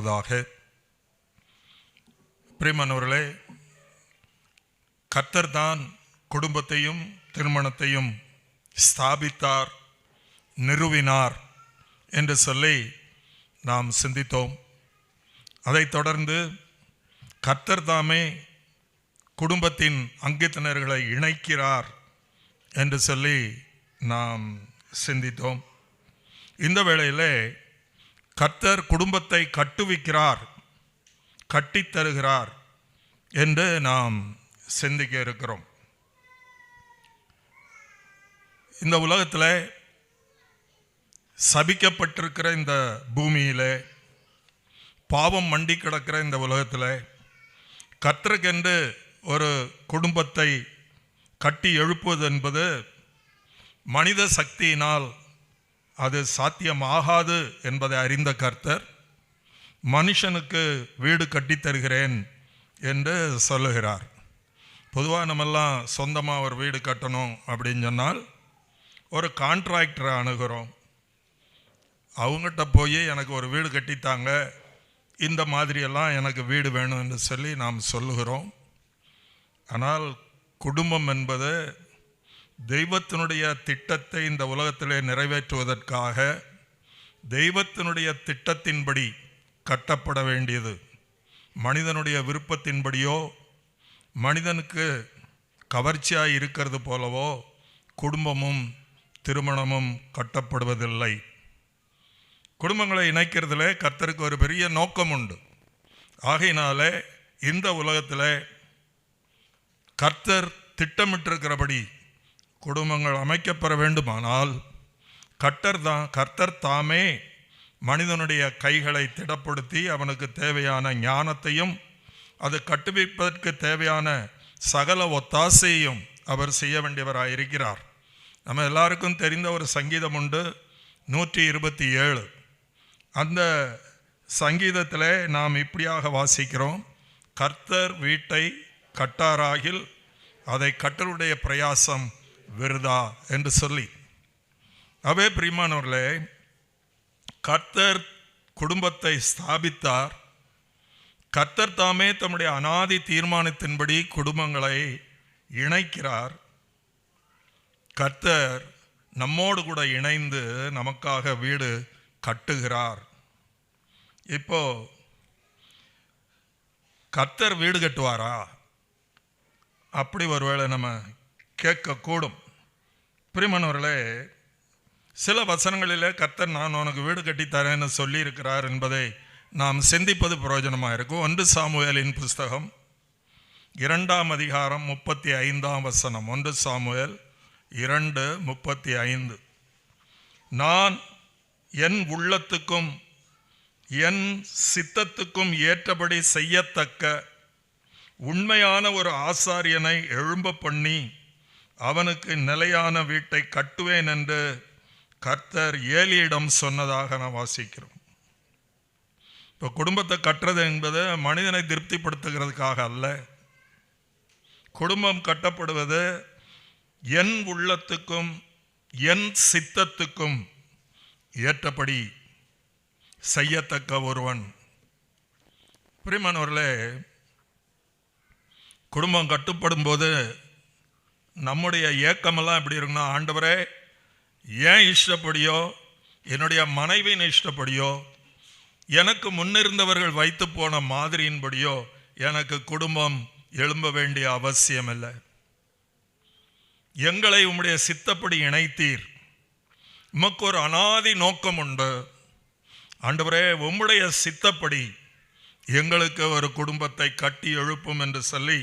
உண்டாவதாக. பிரியமானவர்களே, கர்த்தர் தான் குடும்பத்தையும் திருமணத்தையும் ஸ்தாபித்தார், நிறுவினார் என்று சொல்லி நாம் சிந்தித்தோம். அதைத் தொடர்ந்து கர்த்தர் தாமே குடும்பத்தின் அங்கத்தினர்களை இணைக்கிறார் என்று சொல்லி நாம் சிந்தித்தோம். இந்த வேளையில் கர்த்தர் குடும்பத்தை கட்டுவிக்கிறார், கட்டித்தருகிறார் என்று நாம் சிந்திக்க இருக்கிறோம். இந்த உலகத்தில் சபிக்கப்பட்டிருக்கிற இந்த பூமியில், பாவம் மண்டி கிடக்கிற இந்த உலகத்தில் கர்த்தருக்கென்று ஒரு குடும்பத்தை கட்டி எழுப்புவது என்பது மனித சக்தியினால் அது சாத்தியமாகாது என்பதை அறிந்த கர்த்தர் மனுஷனுக்கு வீடு கட்டித்தருகிறேன் என்று சொல்லுகிறார். பொதுவாக நம்மெல்லாம் சொந்தமாக ஒரு வீடு கட்டணும் அப்படின்னு சொன்னால் ஒரு கான்ட்ராக்டரை அணுகிறோம். அவங்ககிட்ட போய் எனக்கு ஒரு வீடு கட்டித்தாங்க, இந்த மாதிரியெல்லாம் எனக்கு வீடு வேணும் என்று சொல்லி நாம் சொல்லுகிறோம். ஆனால் குடும்பம் என்பது தெய்வத்தினுடைய திட்டத்தை இந்த உலகத்திலே நிறைவேற்றுவதற்காக தெய்வத்தினுடைய திட்டத்தின்படி கட்டப்பட வேண்டியது. மனிதனுடைய விருப்பத்தின்படியோ மனிதனுக்கு கவர்ச்சியாக இருக்கிறது போலவோ குடும்பமும் திருமணமும் கட்டப்படுவதில்லை. குடும்பங்களை இணைக்கிறதுல கர்த்தருக்கு ஒரு பெரிய நோக்கம் உண்டு. ஆகையினாலே இந்த உலகத்தில் கர்த்தர் திட்டமிட்டிருக்கிறபடி குடும்பங்கள் அமைக்கப்பெற வேண்டுமானால் கர்த்தர் தாமே மனிதனுடைய கைகளை திடப்படுத்தி அவனுக்கு தேவையான ஞானத்தையும் அது கட்டுவிப்பதற்கு தேவையான சகல ஒத்தாசையும் அவர் செய்ய வேண்டியவராக இருக்கிறார். நம்ம எல்லாருக்கும் தெரிந்த ஒரு சங்கீதம் உண்டு, 127. அந்த சங்கீதத்தில் நாம் இப்படியாக வாசிக்கிறோம்: கர்த்தர் வீட்டை கட்டாராகில் அதை கர்த்தருடைய பிரயாசம் விருதா என்று சொல்லி. அவே பிரியமானவர்களே, கர்த்தர் குடும்பத்தை ஸ்தாபித்தார். கர்த்தர் தாமே தம்முடைய அநாதி தீர்மானத்தின்படி குடும்பங்களை இணைக்கிறார். கர்த்தர் நம்மோடு கூட இணைந்து நமக்காக வீடு கட்டுகிறார். இப்போ கர்த்தர் வீடு கட்டுவாரா? அப்படி ஒருவேளை நம்ம கேட்கக்கூடும். பிரியமானவர்களே, சில வசனங்களிலே கர்த்தர் நான் உனக்கு வீடு கட்டித்தரேன்னு சொல்லியிருக்கிறார் என்பதை நாம் சிந்திப்பது பிரயோஜனமாக இருக்கும். 1 சாமுவேலின் புஸ்தகம் 2ஆம் அதிகாரம் 35ஆம் வசனம். 1 சாமுவேல் 2:35. நான் என் உள்ளத்துக்கும் என் சித்தத்துக்கும் ஏற்றபடி செய்யத்தக்க உண்மையான ஒரு ஆசாரியனை எழும்ப பண்ணி அவனுக்கு நிலையான வீட்டை கட்டுவேன் என்று கர்த்தர் ஏலியிடம் சொன்னதாக நான் வாசிக்கிறோம். இப்போ குடும்பத்தை கட்டுறது என்பது மனிதனை திருப்திப்படுத்துகிறதுக்காக அல்ல. குடும்பம் கட்டப்படுவது என் உள்ளத்துக்கும் என் சித்தத்துக்கும் ஏற்றபடி செய்யத்தக்க ஒருவன். பிரியமானவர்களே, குடும்பம் கட்டுப்படும் போது நம்முடைய ஏக்கமெல்லாம் எப்படி இருக்குன்னா, ஆண்டவரே ஏன் இஷ்டப்படியோ என்னுடைய மனைவியின் இஷ்டப்படியோ எனக்கு முன்னிருந்தவர்கள் வைத்து போன மாதிரியின்படியோ எனக்கு குடும்பம் எழும்ப வேண்டிய அவசியம் இல்லை. எங்களை உம்முடைய சித்தப்படி இணைத்தீர். உமக்கு ஒரு அநாதி நோக்கம் உண்டு. ஆண்டவரே, உம்முடைய சித்தப்படி எங்களுக்கு ஒரு குடும்பத்தை கட்டி எழுப்பும் என்று சொல்லி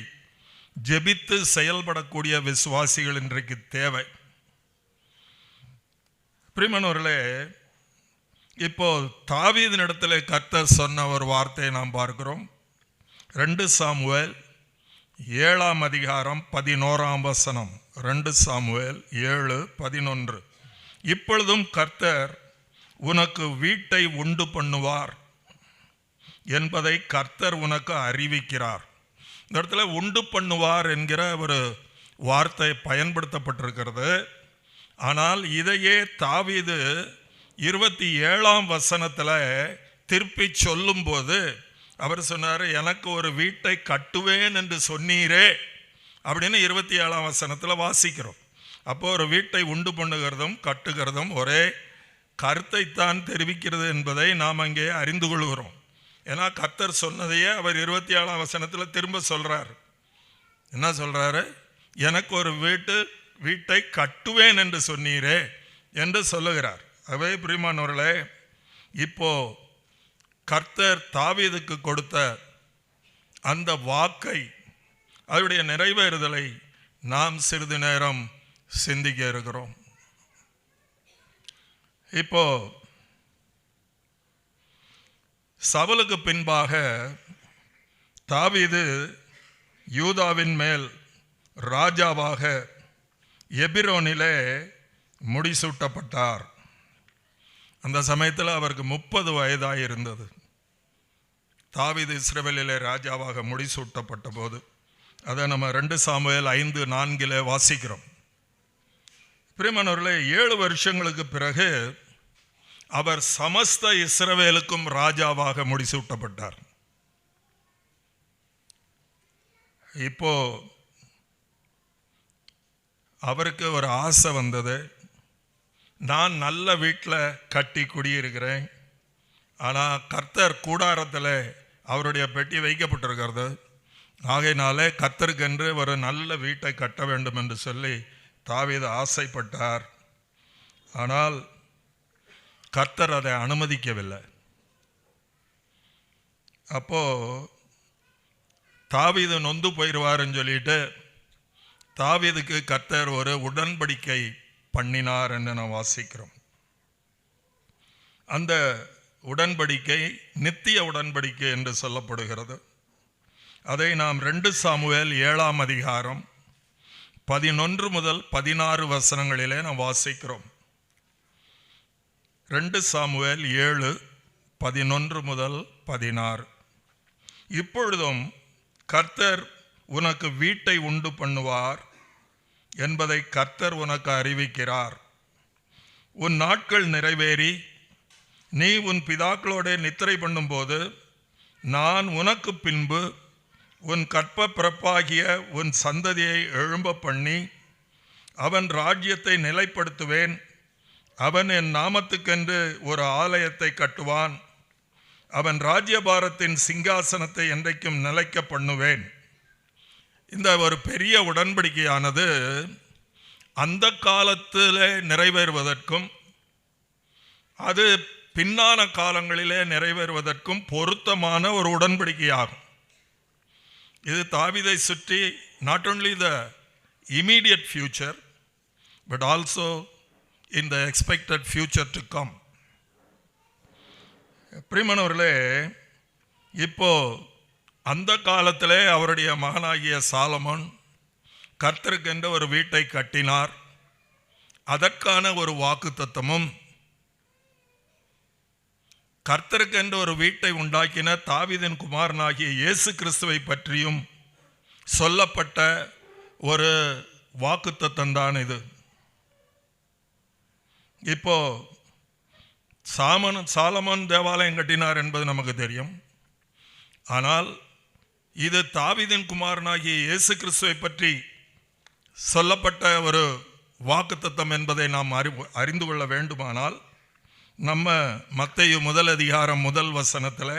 ஜெபித்து செயல்படக்கூடிய விசுவாசிகள் இன்றைக்கு தேவை. பிரியமானவர்களே, இப்போ தாவீதினிடத்தில் கர்த்தர் சொன்ன ஒரு வார்த்தையை நாம் பார்க்கிறோம். 2 சாமுவேல் 7ஆம் அதிகாரம் 11ஆம் வசனம். 2 சாமுவேல் 7:11. இப்பொழுதும் கர்த்தர் உனக்கு வீட்டை உண்டு பண்ணுவார் என்பதை கர்த்தர் உனக்கு அறிவிக்கிறார். இந்த இடத்துல உண்டு பண்ணுவார் என்கிற ஒரு வார்த்தை பயன்படுத்தப்பட்டிருக்கிறது. ஆனால் இதையே தாவீது 27ஆம் வசனத்தில் திருப்பி சொல்லும்போது அவர் சொன்னார், எனக்கு ஒரு வீட்டை கட்டுவேன் என்று சொன்னீரே அப்படின்னு 27ஆம் வசனத்தில் வாசிக்கிறோம். அப்போ ஒரு வீட்டை உண்டு பண்ணுகிறதும் கட்டுகிறதும் ஒரே கருத்தைத்தான் தெரிவிக்கிறது என்பதை நாம் அங்கே அறிந்து கொள்கிறோம். ஏன்னா கர்த்தர் சொன்னதையே அவர் 27ஆம் வசனத்தில் திரும்ப சொல்கிறார். என்ன சொல்கிறாரு? எனக்கு ஒரு வீட்டை கட்டுவேன் என்று சொன்னீரே என்று சொல்லுகிறார். அவே பிரியமானவர்களே, இப்போ கர்த்தர் தாவீதுக்கு கொடுத்த அந்த வாக்கை, அவருடைய நிறைவேறுதலை நாம் சிறிது நேரம் சிந்திக்க இருக்கிறோம். இப்போ சவுலுக்கு பின்பாக தாவீது யூதாவின் மேல் ராஜாவாக எபிரோனிலே முடிசூட்டப்பட்டார். அந்த சமயத்தில் அவருக்கு 30 வயதாக இருந்தது. தாவீது இஸ்ரவேலிலே ராஜாவாக முடிசூட்டப்பட்ட போது, அதை நம்ம 2 சாமுவேல் 5:4 வாசிக்கிறோம். பிரியமானவர்களே, 7 வருஷங்களுக்கு பிறகு அவர் சமஸ்த இஸ்ரவேலுக்கும் ராஜாவாக முடிசூட்டப்பட்டார். இப்போ அவருக்கு ஒரு ஆசை வந்தது. நான் நல்ல வீட்டில் கட்டி குடியிருக்கிறேன், ஆனால் கர்த்தர் கூடாரத்தில் அவருடைய பெட்டி வைக்கப்பட்டிருக்கிறது. ஆகையினாலே கர்த்தருக்கென்று ஒரு நல்ல வீட்டை கட்ட வேண்டும் என்று சொல்லி தாவீது ஆசைப்பட்டார். ஆனால் கர்த்தர் அதை அனுமதிக்கவில்லை. அப்போ தாவீது நொந்து போயிடுவாருன்னு சொல்லிட்டு தாவீதுக்கு கர்த்தர் ஒரு உடன்படிக்கை பண்ணினார் என்று நாம் வாசிக்கிறோம். அந்த உடன்படிக்கை நித்திய உடன்படிக்கை என்று சொல்லப்படுகிறது. அதை நாம் 2 சாமுவேல் 7ஆம் அதிகாரம் 11 முதல் 16 வசனங்களிலே நாம் வாசிக்கிறோம். 2 சாமுவேல் 7:11 முதல் 16. இப்பொழுதும் கர்த்தர் உனக்கு வீட்டை உண்டு பண்ணுவார் என்பதை கர்த்தர் உனக்கு அறிவிக்கிறார். உன் நாட்கள் நிறைவேறி நீ உன் பிதாக்களோட நித்திரை பண்ணும்போது நான் உனக்கு பின்பு உன் கற்ப பிறப்பாகிய உன் சந்ததியை எழும்ப பண்ணி அவன் ராஜ்யத்தை நிலைப்படுத்துவேன். அவன் என் நாமத்துக்கென்று ஒரு ஆலயத்தை கட்டுவான். அவன் ராஜ்யபாரத்தின் சிங்காசனத்தை என்றைக்கும் நிலைக்க பண்ணுவேன். இந்த ஒரு பெரிய உடன்படிக்கையானது அந்த காலத்தில் நிறைவேறுவதற்கும் அது பின்னான காலங்களிலே நிறைவேறுவதற்கும் பொருத்தமான ஒரு உடன்படிக்கையாகும். இது தாவீதை சுற்றி not only the immediate future but also in the expected future to come. பிரியமானவர்களே, இப்போ அந்த காலத்திலே அவருடைய மகனாகிய சாலமோன் கர்த்தருக்கென்ற ஒரு வீட்டை கட்டினார். அதற்கான ஒரு வாக்குத்தத்தமும் கர்த்தருக்கென்று ஒரு வீட்டை உண்டாக்கின தாவீதின் குமாரனாகிய இயேசு கிறிஸ்துவை பற்றியும் சொல்லப்பட்ட ஒரு வாக்குத்தத்தம் தான் இது. இப்போ சாலமோன் தேவாலயம் கட்டினார் என்பது நமக்கு தெரியும். ஆனால் இது தாவீதின் குமாரனாகிய இயேசு கிறிஸ்துவை பற்றி சொல்லப்பட்ட ஒரு வாக்குத்தத்தம் என்பதை நாம் அறிந்து கொள்ள வேண்டுமானால் நம்ம மத்தேயு 1 அதிகாரம் 1 வசனத்தில்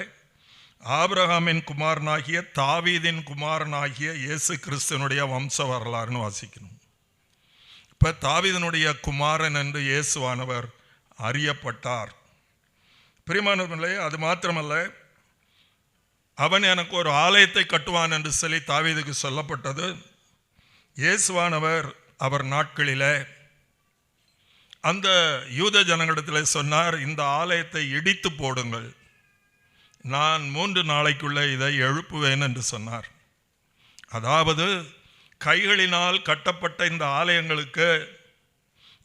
ஆபிரகாமின் குமாரனாகிய தாவீதின் குமாரனாகிய இயேசு கிறிஸ்துவனுடைய வம்ச வரலாறுன்னு வாசிக்கணும். இப்போ தாவீதினுடைய குமாரன் என்று இயேசுவானவர் அறியப்பட்டார். பிரியமானவர்களே, அது மாத்திரமல்ல, அவன் எனக்கு ஒரு ஆலயத்தை கட்டுவான் என்று சொல்லி தாவீதுக்கு சொல்லப்பட்டது. இயேசுவானவர் அவர் நாட்களிலே அந்த யூத ஜனங்களிடத்தில் சொன்னார், இந்த ஆலயத்தை இடித்து போடுங்கள், நான் 3 நாளைக்குள்ளே இதை எழுப்புவேன் என்று சொன்னார். அதாவது கைகளினால் கட்டப்பட்ட இந்த ஆலயங்களுக்கு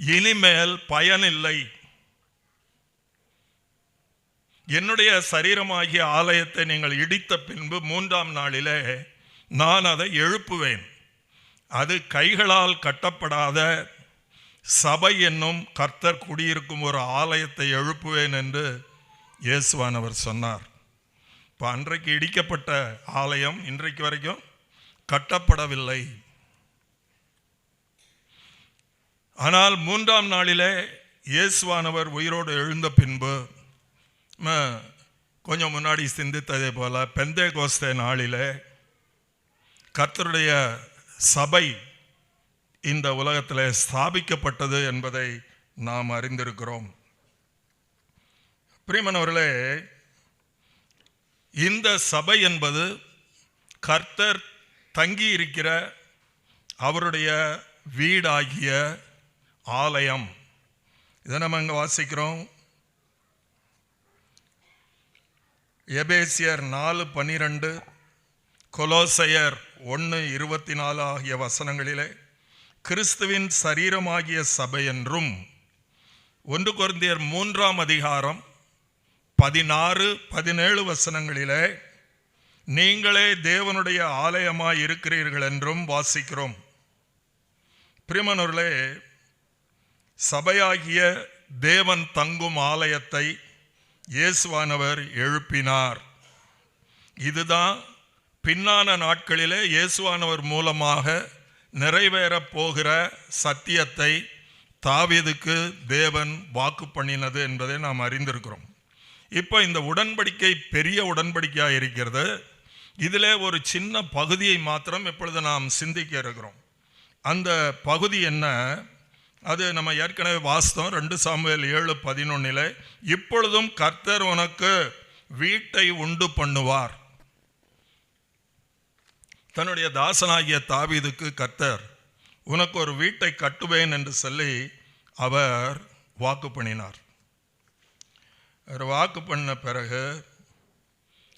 இனிமேல் பயனில்லை. என்னுடைய சரீரமாகிய ஆலயத்தை நீங்கள் இடித்த பின்பு 3ஆம் நாளிலே நான் அதை எழுப்புவேன். அது கைகளால் கட்டப்படாத சபை என்னும் கர்த்தர் குடியிருக்கும் ஒரு ஆலயத்தை எழுப்புவேன் என்று இயேசுவானவர் சொன்னார். இப்போ அன்றைக்கு இடிக்கப்பட்ட ஆலயம் இன்றைக்கு வரைக்கும் கட்டப்படவில்லை. ஆனால் 3ஆம் நாளிலே இயேசுவானவர் உயிரோடு எழுந்த பின்பு கொஞ்சம் முன்னாடி சிந்தித்ததே போல பெந்தேகோஸ்தே நாளிலே கர்த்தருடைய சபை இந்த உலகத்தில் ஸ்தாபிக்கப்பட்டது என்பதை நாம் அறிந்திருக்கிறோம். பிரியமானவர்களே, இந்த சபை என்பது கர்த்தர் தங்கி இருக்கிற அவருடைய வீடாகிய ஆலயம். இதை நம்ம இங்கே வாசிக்கிறோம். எபேசியர் 4:12, கொலோசையர் 1:24 ஆகிய வசனங்களிலே கிறிஸ்துவின் சரீரமாகிய சபை என்றும், 1 கொரிந்தியர் 3ஆம் அதிகாரம் 16-17 வசனங்களிலே நீங்களே தேவனுடைய ஆலயமாய் இருக்கிறீர்கள் என்றும் வாசிக்கிறோம். பிரியமானவர்களே, சபையாகிய தேவன் தங்கும் ஆலயத்தை இயேசுவானவர் எழுப்பினார். இதுதான் பின்னான நாட்களிலே இயேசுவானவர் மூலமாக நிறைவேறப் போகிற சத்தியத்தை தாவீதுக்கு தேவன் வாக்கு பண்ணினது என்பதை நாம் அறிந்திருக்கிறோம். இப்போ இந்த உடன்படிக்கை பெரிய உடன்படிக்கையாக இருக்கிறது. இதில் ஒரு சின்ன பகுதியை மாத்திரம் இப்பொழுது நாம் சிந்திக்க இருக்கிறோம். அந்த பகுதி என்ன? அது நம்ம ஏற்கனவே வாசித்தோம். 2 சாமுவேல் 7:11 இப்பொழுதும் கர்த்தர் உனக்கு வீட்டை உண்டு பண்ணுவார். தன்னுடைய தாசனாகிய தாவீதுக்கு கர்த்தர் உனக்கு ஒரு வீட்டை கட்டுவேன் என்று சொல்லி அவர் வாக்கு பண்ணினார். அவர் வாக்கு பண்ண பிறகு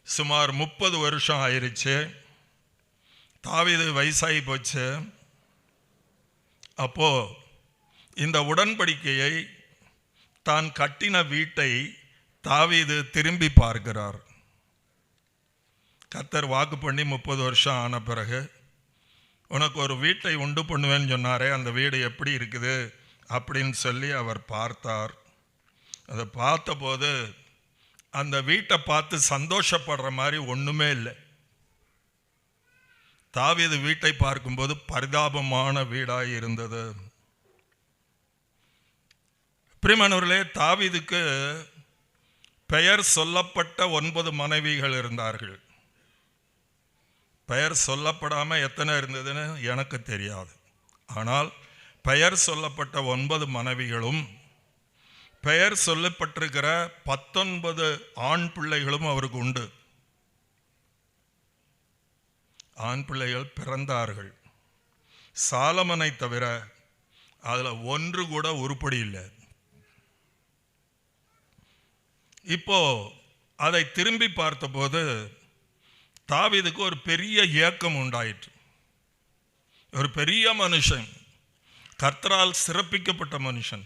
சுமார் 30 வருஷம் ஆயிடுச்சு. தாவீது வயசாகி போச்சு. அப்போ இந்த உடன்படிக்கையை தான் கட்டின வீட்டை தாவீது திரும்பி பார்க்கிறார். கர்த்தர் வாக்கு பண்ணி 30 வருஷம் ஆன பிறகு உனக்கு ஒரு வீட்டை உண்டு பண்ணுவேன்னு சொன்னாரே, அந்த வீடு எப்படி இருக்குது அப்படின்னு சொல்லி அவர் பார்த்தார். அதை பார்த்தபோது அந்த வீட்டை பார்த்து சந்தோஷப்படுற மாதிரி ஒன்றுமே இல்லை. தாவீது வீட்டை பார்க்கும்போது பரிதாபமான வீடாக இருந்தது. பிரியமானவர்களே, தாவீதுக்கு பெயர் சொல்லப்பட்ட 9 மனைவிகள் இருந்தார்கள். பெயர் சொல்லப்படாமல் எத்தனை இருந்ததுன்னு எனக்கு தெரியாது. ஆனால் பெயர் சொல்லப்பட்ட 9 மனைவிகளும் பெயர் சொல்லப்பட்டிருக்கிற 19 ஆண் பிள்ளைகளும் அவருக்கு உண்டு. ஆண் பிள்ளைகள் பிறந்தார்கள். சாலமனை தவிர அதில் ஒன்று கூட உருப்படி இல்லை. இப்போ அதை திரும்பி பார்த்தபோது தாவீதுக்கு ஒரு பெரிய ஏக்கம் உண்டாயிற்று. ஒரு பெரிய மனுஷன், கர்த்தரால் சிறப்பிக்கப்பட்ட மனுஷன்,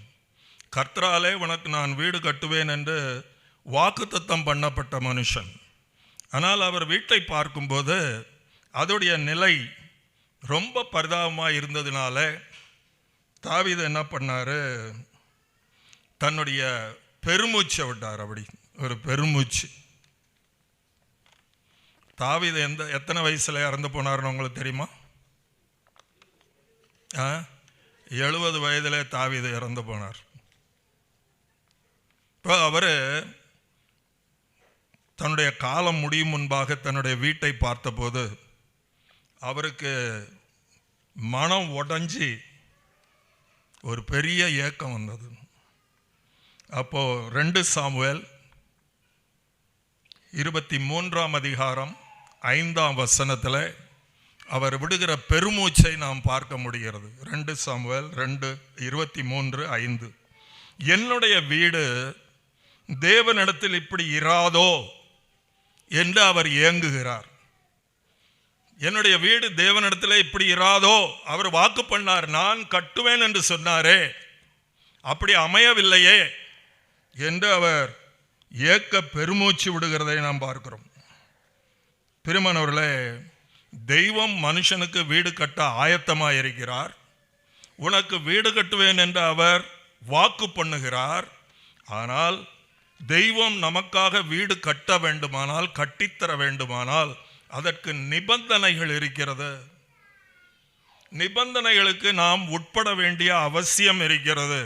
கர்த்தராலே உனக்கு நான் வீடு கட்டுவேன் என்று வாக்குத்தத்தம் பண்ணப்பட்ட மனுஷன். ஆனால் அவர் வீட்டை பார்க்கும்போது அதோடைய நிலை ரொம்ப பரிதாபமாக இருந்ததுனால தாவீது என்ன பண்ணார்? தன்னுடைய பெருமூச்சை விட்டார். அப்படி ஒரு பெருமூச்சு. தாவீது எத்தனை வயசுல இறந்து போனார்னு உங்களுக்கு தெரியுமா? 70 வயதில் தாவீது இறந்து போனார். இப்போ அவர் தன்னுடைய காலம் முடியும் முன்பாக தன்னுடைய வீட்டை பார்த்தபோது அவருக்கு மனம் உடைஞ்சி ஒரு பெரிய ஏக்கம் வந்தது. அப்போ 2 சாமுவேல் 23ஆம் அதிகாரம் 5ஆம் வசனத்தில் அவர் விடுகிற பெருமூச்சை நாம் பார்க்க முடிகிறது. 2 சாமுவேல் 2:23-5 என்னுடைய வீடு தேவனிடத்தில் இப்படி இராதோ என்று அவர் ஏங்குகிறார். என்னுடைய வீடு தேவனிடத்தில் இப்படி இராதோ, அவர் வாக்கு பண்ணார், நான் கட்டுவேன் என்று சொன்னாரே, அப்படி அமையவில்லையே என்று அவர் ஏக்க பெருமூச்சு விடுகிறதை நாம் பார்க்கிறோம். பிரியமானவர்களே, தெய்வம் மனுஷனுக்கு வீடு கட்ட ஆயத்தமாக இருக்கிறார். உனக்கு வீடு கட்டுவேன் என்று அவர் வாக்கு பண்ணுகிறார். ஆனால் தெய்வம் நமக்காக வீடு கட்ட வேண்டுமானால், கட்டித்தர வேண்டுமானால் அதற்கு நிபந்தனைகள் இருக்கிறது. நிபந்தனைகளுக்கு நாம் உட்பட வேண்டிய அவசியம் இருக்கிறது.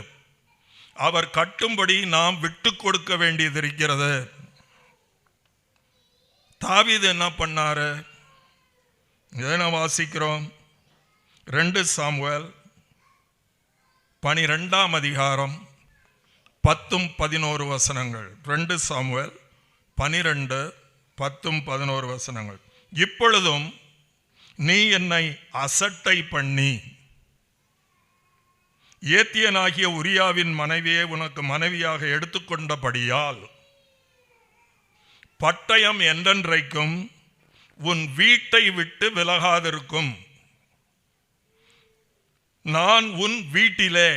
அவர் கட்டும்படி நாம் விட்டு கொடுக்க வேண்டியது இருக்கிறது. தாவீது என்ன பண்ணாரு? இதை வாசிக்கிறோம். 2 சாமுவேல் 12ஆம் அதிகாரம் 10-11 வசனங்கள். 2 சாமுவேல் 12, 10, 11 வசனங்கள். இப்பொழுதும் நீ என்னை அசட்டை பண்ணி ஏத்தியனாகிய உரியாவின் மனைவியை உனக்கு மனைவியாக எடுத்துக்கொண்டபடியால் பட்டயம் என்றென்றைக்கும் உன் வீட்டை விட்டு விலகாதிருக்கும். நான் உன் வீட்டிலே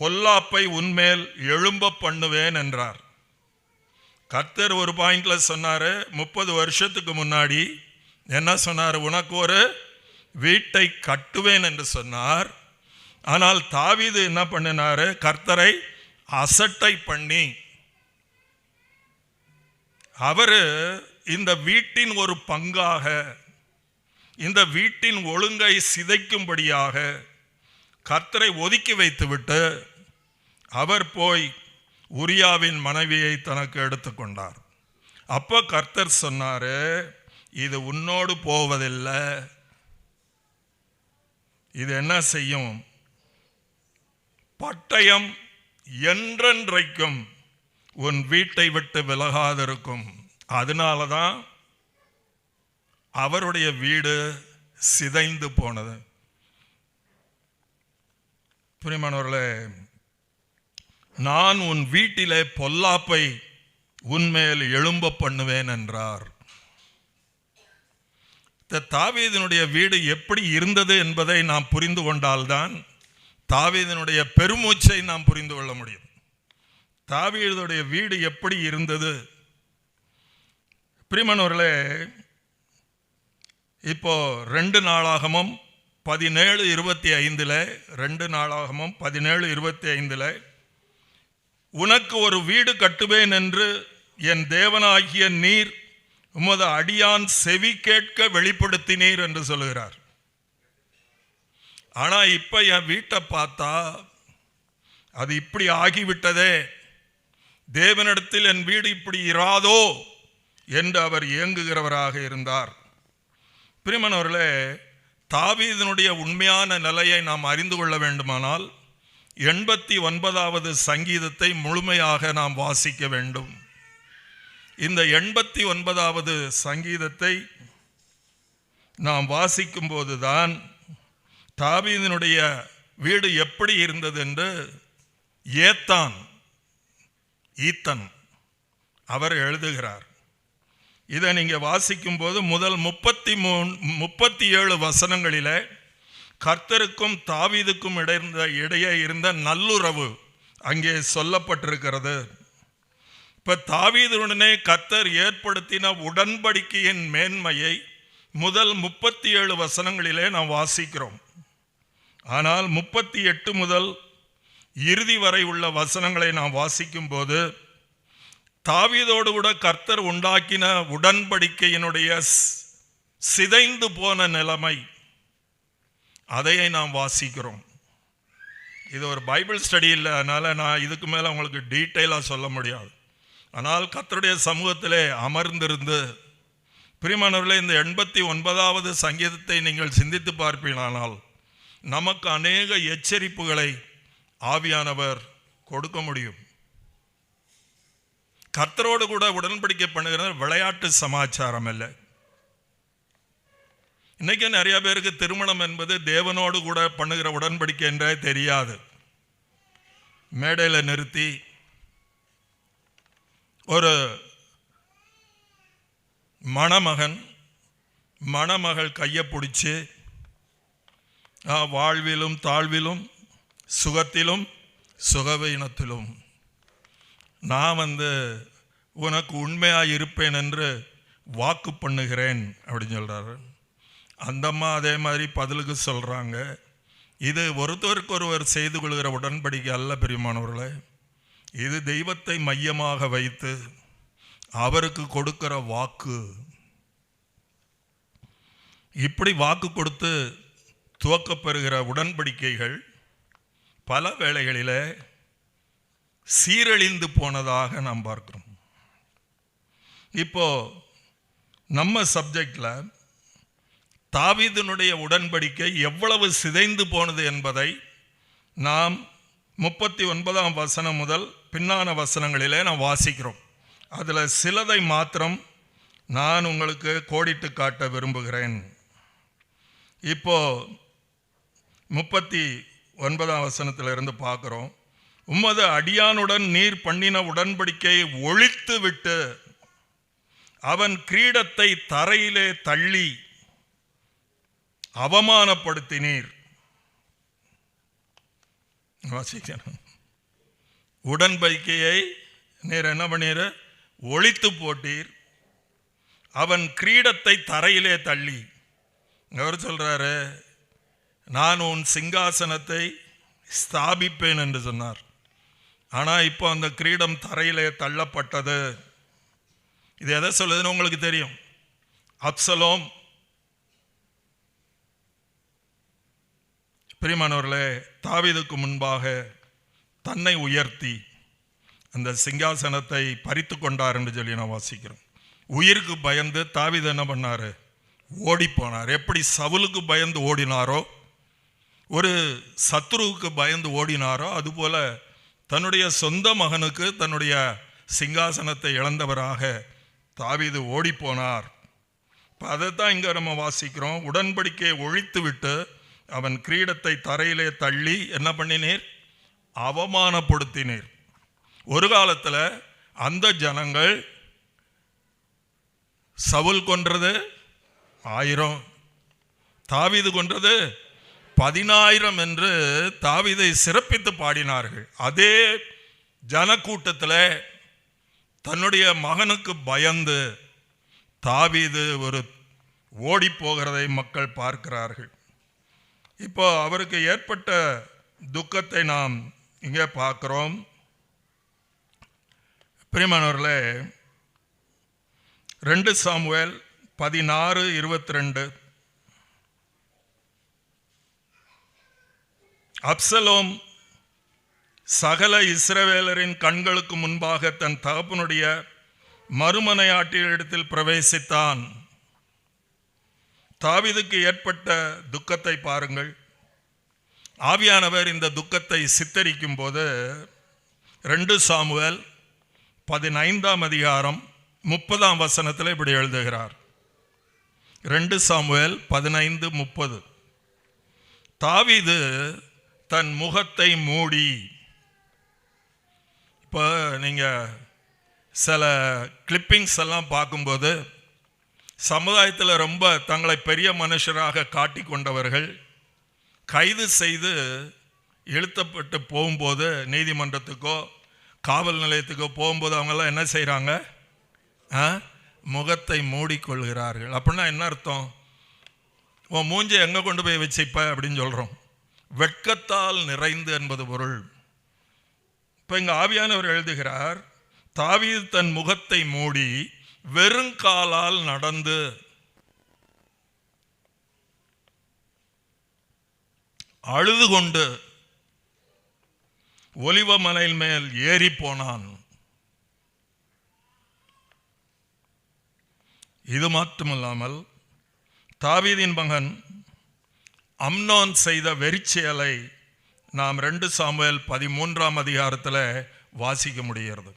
பொல்லாப்பை உன்மேல் எழும்ப பண்ணுவேன் என்றார். கர்த்தர் ஒரு பாயிண்ட்ல சொன்னாரு, 30 வருஷத்துக்கு முன்னாடி என்ன சொன்னார்? உனக்கு ஒரு வீட்டை கட்டுவேன் என்று சொன்னார். ஆனால் தாவீது என்ன பண்ணினாரு? கர்த்தரை அசட்டை பண்ணி அவரு இந்த வீட்டின் ஒரு பங்காக, இந்த வீட்டின் ஒழுங்கை சிதைக்கும்படியாக கர்த்தரை ஒதுக்கி வைத்துவிட்டு அவர் போய் உரியாவின் மனைவியை தனக்கு எடுத்துக்கொண்டார். அப்போ கர்த்தர் சொன்னாரு, இது உன்னோடு போவதில்லை. இது என்ன செய்யும்? பட்டயம் என்றென்றைக்கும் உன் வீட்டை விட்டு விலகாதிருக்கும். அதனாலதான் அவருடைய வீடு சிதைந்து போனது. பிரியமானவர்களே, நான் உன் வீட்டிலே பொல்லாப்பை உன்மேல் எழும்ப பண்ணுவேன் என்றார். தாவீதினுடைய வீடு எப்படி இருந்தது என்பதை நாம் புரிந்து கொண்டால்தான் தாவீதினுடைய பெருமூச்சை நாம் புரிந்து கொள்ள முடியும். தாவீதுடைய வீடு எப்படி இருந்தது? பிரியமானவர்களே, இப்போ 2 நாளாகமம் 17:25 2 நாளாகமம் 17:25 உனக்கு ஒரு வீடு கட்டுவேன் என்று என் தேவனாகிய நீர் உமது அடியான் செவி கேட்க வெளிப்படுத்தினீர் என்று சொல்லுகிறார். ஆனா இப்ப என் வீட்டை பார்த்தா அது இப்படி ஆகிவிட்டதே, தேவனிடத்தில் என் வீடு இப்படி இராதோ என்று அவர் ஏங்குகிறவராக இருந்தார். பிரியமானவர்களே, தாவீதினுடைய உண்மையான நிலையை நாம் அறிந்து கொள்ள வேண்டுமானால் 89வது சங்கீதத்தை முழுமையாக நாம் வாசிக்க வேண்டும். இந்த 89வது சங்கீதத்தை நாம் வாசிக்கும் போதுதான் தாவீதினுடைய வீடு எப்படி இருந்தது என்று ஈத்தன் அவர் எழுதுகிறார். இதை நீங்க வாசிக்கும் போது முதல் 37 வசனங்களிலே கர்த்தருக்கும் தாவீதுக்கும் இடையே இருந்த நல்லுறவு அங்கே சொல்லப்பட்டிருக்கிறது. இப்ப தாவீதுடனே கர்த்தர் ஏற்படுத்தின உடன்படிக்கையின் மேன்மையை முதல் 37 வசனங்களிலே நாம் வாசிக்கிறோம். ஆனால் 38 முதல் இறுதி வரை உள்ள வசனங்களை நாம் வாசிக்கும் போது தாவீதோடு கூட கர்த்தர் உண்டாக்கின உடன்படிக்கையினுடைய சிதைந்து போன நிலைமை, அதையை நாம் வாசிக்கிறோம். இது ஒரு பைபிள் ஸ்டடி இல்லை, அதனால நான் இதுக்கு மேல உங்களுக்கு டீட்டெயிலாக சொல்ல முடியாது. ஆனால் கர்த்தருடைய சமூகத்திலே அமர்ந்திருந்து பிரியமானவர்களே, இந்த 89வது சங்கீதத்தை நீங்கள் சிந்தித்து பார்ப்பீர்களானால் நமக்கு அநேக எச்சரிப்புகளை ஆவியானவர் கொடுக்க முடியும். கர்த்தரோடு கூட உடன்படிக்கை பண்ணுகிற விளையாட்டு சமாச்சாரம் இல்லை. இன்னைக்கு நிறைய பேருக்கு திருமணம் என்பது தேவனோடு கூட பண்ணுகிற உடன்படிக்கை என்றே தெரியாது. மேடையில் நிறுத்தி ஒரு மணமகன் மணமகள் கையை பிடிச்சி வாழ்விலும் தாழ்விலும் சுகத்திலும் சுகவீனத்திலும் நான் உனக்கு உண்மையாக இருப்பேன் என்று வாக்கு பண்ணுகிறேன் அப்படின்னு சொல்கிறாரு. அந்தம்மா அதே மாதிரி பதிலுக்கு சொல்கிறாங்க. இது ஒருத்தருக்கு ஒருவர் செய்து கொள்கிற உடன்படிக்கை அல்ல பிரியமானவர்களே. இது தெய்வத்தை மையமாக வைத்து அவருக்கு கொடுக்கிற வாக்கு. இப்படி வாக்கு கொடுத்து துவக்கப்பெறுகிற உடன்படிக்கைகள் பல வேளைகளில் சீரழிந்து போனதாக நாம் பார்க்கிறோம். இப்போ நம்ம சப்ஜெக்ட்ல தாவீதினுடைய உடன்படிக்கை எவ்வளவு சிதைந்து போனது என்பதை நாம் 39ஆம் வசனம் முதல் பின்னான வசனங்களிலே நாம் வாசிக்கிறோம். அதில் சிலதை மாத்திரம் நான் உங்களுக்கு கோடிட்டு காட்ட விரும்புகிறேன். இப்போ 39ஆம் வசனத்திலிருந்து பார்க்கிறோம். உமது அடியானுடன் நீர் பண்ணின உடன்படிக்கையை ஒழித்து விட்டு அவன் கிரீடத்தை தரையிலே தள்ளி அவமானப்படுத்தினீர். உடன்படிக்கையை நீர் என்ன பண்ணீர்? ஒழித்து போட்டீர். அவன் கிரீடத்தை தரையிலே தள்ளி. அவர் சொல்றாரு, நான் உன் சிங்காசனத்தை ஸ்தாபிப்பேன் என்று சொன்னார். ஆனால் இப்போ அந்த கிரீடம் தரையிலே தள்ளப்பட்டது. இது எதை சொல்லுதுன்னு உங்களுக்கு தெரியும். அப்சலோம், பிரியமானவர்களே, தாவீதுக்கு முன்பாக தன்னை உயர்த்தி அந்த சிங்காசனத்தை பறித்து கொண்டார் என்று சொல்லி நான் வாசிக்கிறோம். உயிருக்கு பயந்து தாவீது என்ன பண்ணாரு? ஓடி போனார். எப்படி சவுலுக்கு பயந்து ஓடினாரோ, ஒரு சத்துருவுக்கு பயந்து ஓடினாரோ, அதுபோல தன்னுடைய சொந்த மகனுக்கு தன்னுடைய சிங்காசனத்தை இழந்தவராக தாவீது ஓடி போனார். இப்போ அதைத்தான் இங்கே நம்ம வாசிக்கிறோம். உடன்படிக்கையை ஒழித்து விட்டு அவன் கிரீடத்தை தரையிலே தள்ளி என்ன பண்ணினீர்? அவமானப்படுத்தினீர். ஒரு காலத்தில் அந்த ஜனங்கள் சவுல் கொன்றது 1000, தாவீது கொன்றது 10,000 என்று தாவீதை சிறப்பித்து பாடினார்கள். அதே ஜனக்கூட்டத்தில் தன்னுடைய மகனுக்கு பயந்து தாவீது ஒரு ஓடி போகிறதை மக்கள் பார்க்கிறார்கள். இப்போ அவருக்கு ஏற்பட்ட துக்கத்தை நாம் இங்கே பார்க்கிறோம். பிரியமானவர்களே, 2 சாமுவேல் 16:22. அப்சலோம் சகல இஸ்ரவேலரின் கண்களுக்கு முன்பாக தன் தகப்பனுடைய மறுமனையாட்டியிடத்தில் பிரவேசித்தான். தாவீதுக்கு ஏற்பட்ட துக்கத்தை பாருங்கள். ஆவியானவர் இந்த துக்கத்தை சித்தரிக்கும் போது 2 சாமுவேல் 15ஆம் அதிகாரம் 30ஆம் வசனத்தில் இப்படி எழுதுகிறார். 2 சாமுவேல் 15:30. தாவீது தன் முகத்தை மூடி. இப்போ நீங்கள் சில கிளிப்பிங்ஸ் எல்லாம் பார்க்கும்போது சமுதாயத்தில் ரொம்ப தங்களை பெரிய மனுஷராக காட்டி கொண்டவர்கள் கைது செய்து இழுத்தப்பட்டு போகும்போது, நீதிமன்றத்துக்கோ காவல் நிலையத்துக்கோ போகும்போது அவங்கெல்லாம் என்ன செய்கிறாங்க? முகத்தை மூடிக்கொள்கிறார்கள். அப்படின்னா என்ன அர்த்தம்? உன் மூஞ்சை எங்கே கொண்டு போய் வச்சுப்ப அப்படின்னு சொல்கிறோம். வெட்கத்தால் நிறைந்து என்பது பொருள். இப்போ இங்கே ஆவியானவர் எழுதுகிறார், தாவீது தன் முகத்தை மூடி வெறுங்காலால் நடந்து அழுது கொண்டு ஒலிவ மலையின் மேல் ஏறி போனான். இது மட்டுமல்லாமல் தாவீதின் மகன் அம்னோன் செய்த வெறிச்செயலை நாம் 2 சாமுவேல் 13ஆம் அதிகாரத்தில் வாசிக்க முடிகிறது.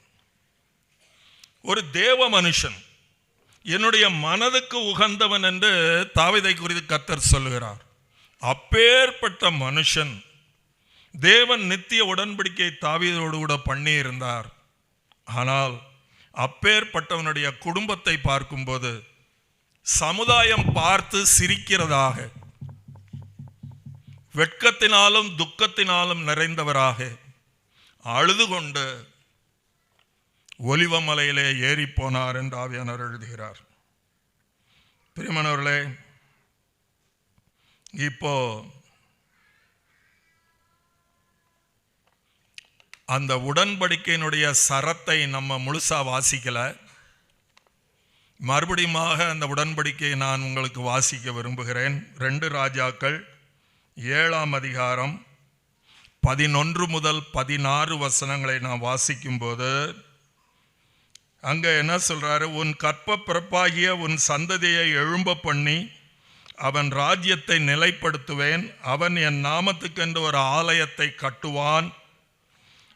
ஒரு தேவ மனுஷன், என்னுடைய மனதுக்கு உகந்தவன் என்று தாவீதை குறித்து கர்த்தர் சொல்லுகிறார். அப்பேற்பட்ட மனுஷன், தேவன் நித்திய உடன்படிக்கை தாவீதோடு கூட பண்ணி இருந்தார். ஆனால் அப்பேற்பட்டவனுடைய குடும்பத்தை பார்க்கும்போது சமுதாயம் பார்த்து சிரிக்கிறதாக, வெட்கத்தினாலும் துக்கத்தினாலும் நிறைந்தவராக அழுது கொண்டு ஒலிவமலையிலே ஏறி போனார் என்று ஆவியானவர் எழுதுகிறார். பிரியமானவர்களே, இப்போ அந்த உடன்படிக்கையினுடைய சரத்தை நம்ம முழுசா வாசிக்கல. மறுபடியுமாக அந்த உடன்படிக்கையை நான் உங்களுக்கு வாசிக்க விரும்புகிறேன். 2 ராஜாக்கள் 7ஆம் அதிகாரம் 11 முதல் 16 வசனங்களை நான் வாசிக்கும்போது அங்கே என்ன சொல்றாரு? உன் கற்ப பிறப்பாகிய உன் சந்ததியை எழும்ப பண்ணி அவன் ராஜ்யத்தை நிலைப்படுத்துவேன். அவன் என் நாமத்துக்கென்று ஒரு ஆலயத்தை கட்டுவான்.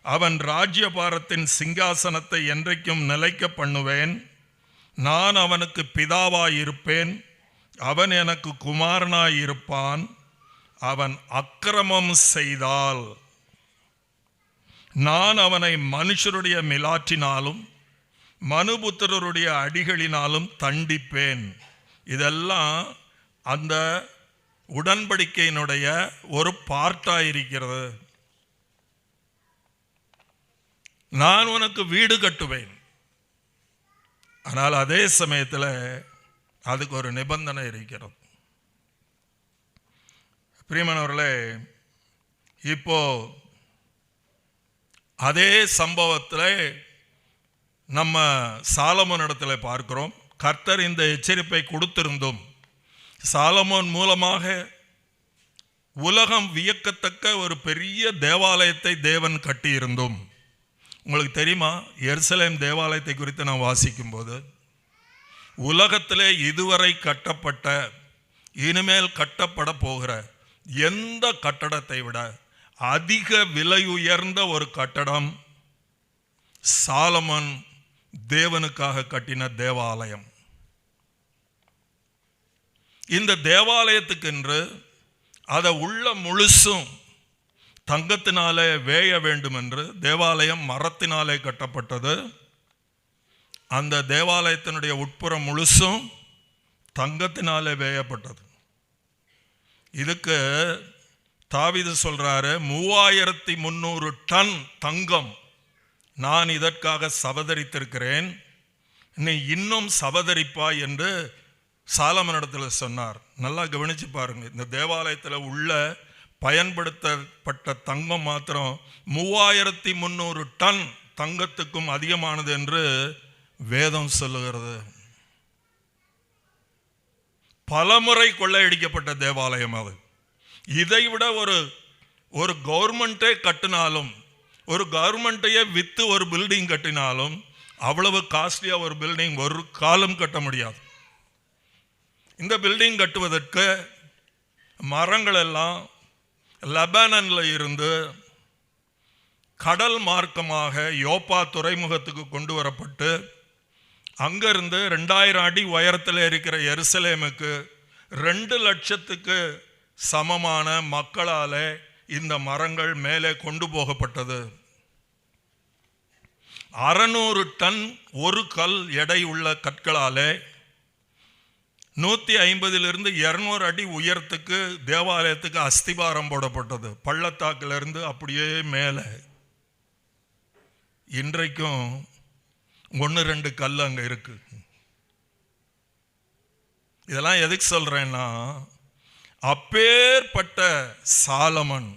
அவன் ராஜ்யபாரத்தின் சிங்காசனத்தை என்றைக்கும் நிலைக்க பண்ணுவேன். நான் அவனுக்கு பிதாவாயிருப்பேன், அவன் எனக்கு குமாரனாயிருப்பான். அவன் அக்கிரமம் செய்தால் நான் அவனை மனுஷருடைய மிலாற்றினாலும் மனுபுத்திரருடைய அடிகளினாலும் தண்டிப்பேன். இதெல்லாம் அந்த உடன்படிக்கையினுடைய ஒரு பார்ட்டாயிருக்கிறது. நான் உனக்கு வீடு கட்டுவேன். ஆனால் அதே சமயத்தில் அதுக்கு ஒரு நிபந்தனை இருக்கிறது. பிரியமானவர்களே, இப்போ அதே சம்பவத்தில் நம்ம சாலமோன் இடத்துல பார்க்கிறோம். கர்த்தர் இந்த எச்சரிப்பை கொடுத்திருந்தும் சாலமோன் மூலமாக உலகம் வியக்கத்தக்க ஒரு பெரிய தேவாலயத்தை தேவன் கட்டியிருந்தும், உங்களுக்கு தெரியுமா, எருசலேம் தேவாலயத்தை குறித்து நான் வாசிக்கும்போது உலகத்திலே இதுவரை கட்டப்பட்ட இனிமேல் கட்டப்பட போகிற எந்த கட்டடத்தை விட அதிக விலை உயர்ந்த ஒரு கட்டடம் சாலமோன் தேவனுக்காக கட்டின தேவாலயம். இந்த தேவாலயத்துக்கென்று அதை உள்ள முழுசும் தங்கத்தினாலே வேய வேண்டும் என்று தேவாலயம் மரத்தினாலே கட்டப்பட்டது. அந்த தேவாலயத்தினுடைய உட்புறம் முழுசும் தங்கத்தினாலே வேயப்பட்டது. இதுக்கு தாவீது சொல்றாரு, 3300 டன் தங்கம் நான் இதற்காக சபதரித்திருக்கிறேன், நீ இன்னும் சபதரிப்பாய் என்று சாலமோனிடத்தில் சொன்னார். நல்லா கவனிச்சு பாருங்க. இந்த தேவாலயத்தில் உள்ள பயன்படுத்தப்பட்ட தங்கம் மாத்திரம் 3300 டன் தங்கத்துக்கும் அதிகமானது என்று வேதம் சொல்லுகிறது. பலமுறை கொள்ளையடிக்கப்பட்ட தேவாலயம் அது. இதைவிட ஒரு கவர்மெண்ட்டே கட்டினாலும், ஒரு கவர்மெண்ட்டையே வித்து ஒரு பில்டிங் கட்டினாலும் அவ்வளவு காஸ்ட்லியா ஒரு பில்டிங் ஒரு காலம் கட்ட முடியாது. இந்த பில்டிங் கட்டுவதற்கு மரங்கள் எல்லாம் லெபனான்ல இருந்து கடல் மார்க்கமாக யோப்பா துறைமுகத்துக்கு கொண்டு வரப்பட்டு அங்கிருந்து 2000 அடி உயரத்தில் இருக்கிற எருசலேமுக்கு 2 லட்சத்துக்கு சமமான மக்களாலே இந்த மரங்கள் மேலே கொண்டு போகப்பட்டது. 600 டன் ஒரு கல் எடை உள்ள கற்களாலே 150 200 அடி உயரத்துக்கு தேவாலயத்துக்கு அஸ்திபாரம் போடப்பட்டது. பள்ளத்தாக்கிலிருந்து அப்படியே மேலே. இன்றைக்கும் 1-2 கல் அங்க இருக்கு. இதெல்லாம் எதுக்கு சொல்றேன்னா, அப்பேற்பட்ட சாலமன்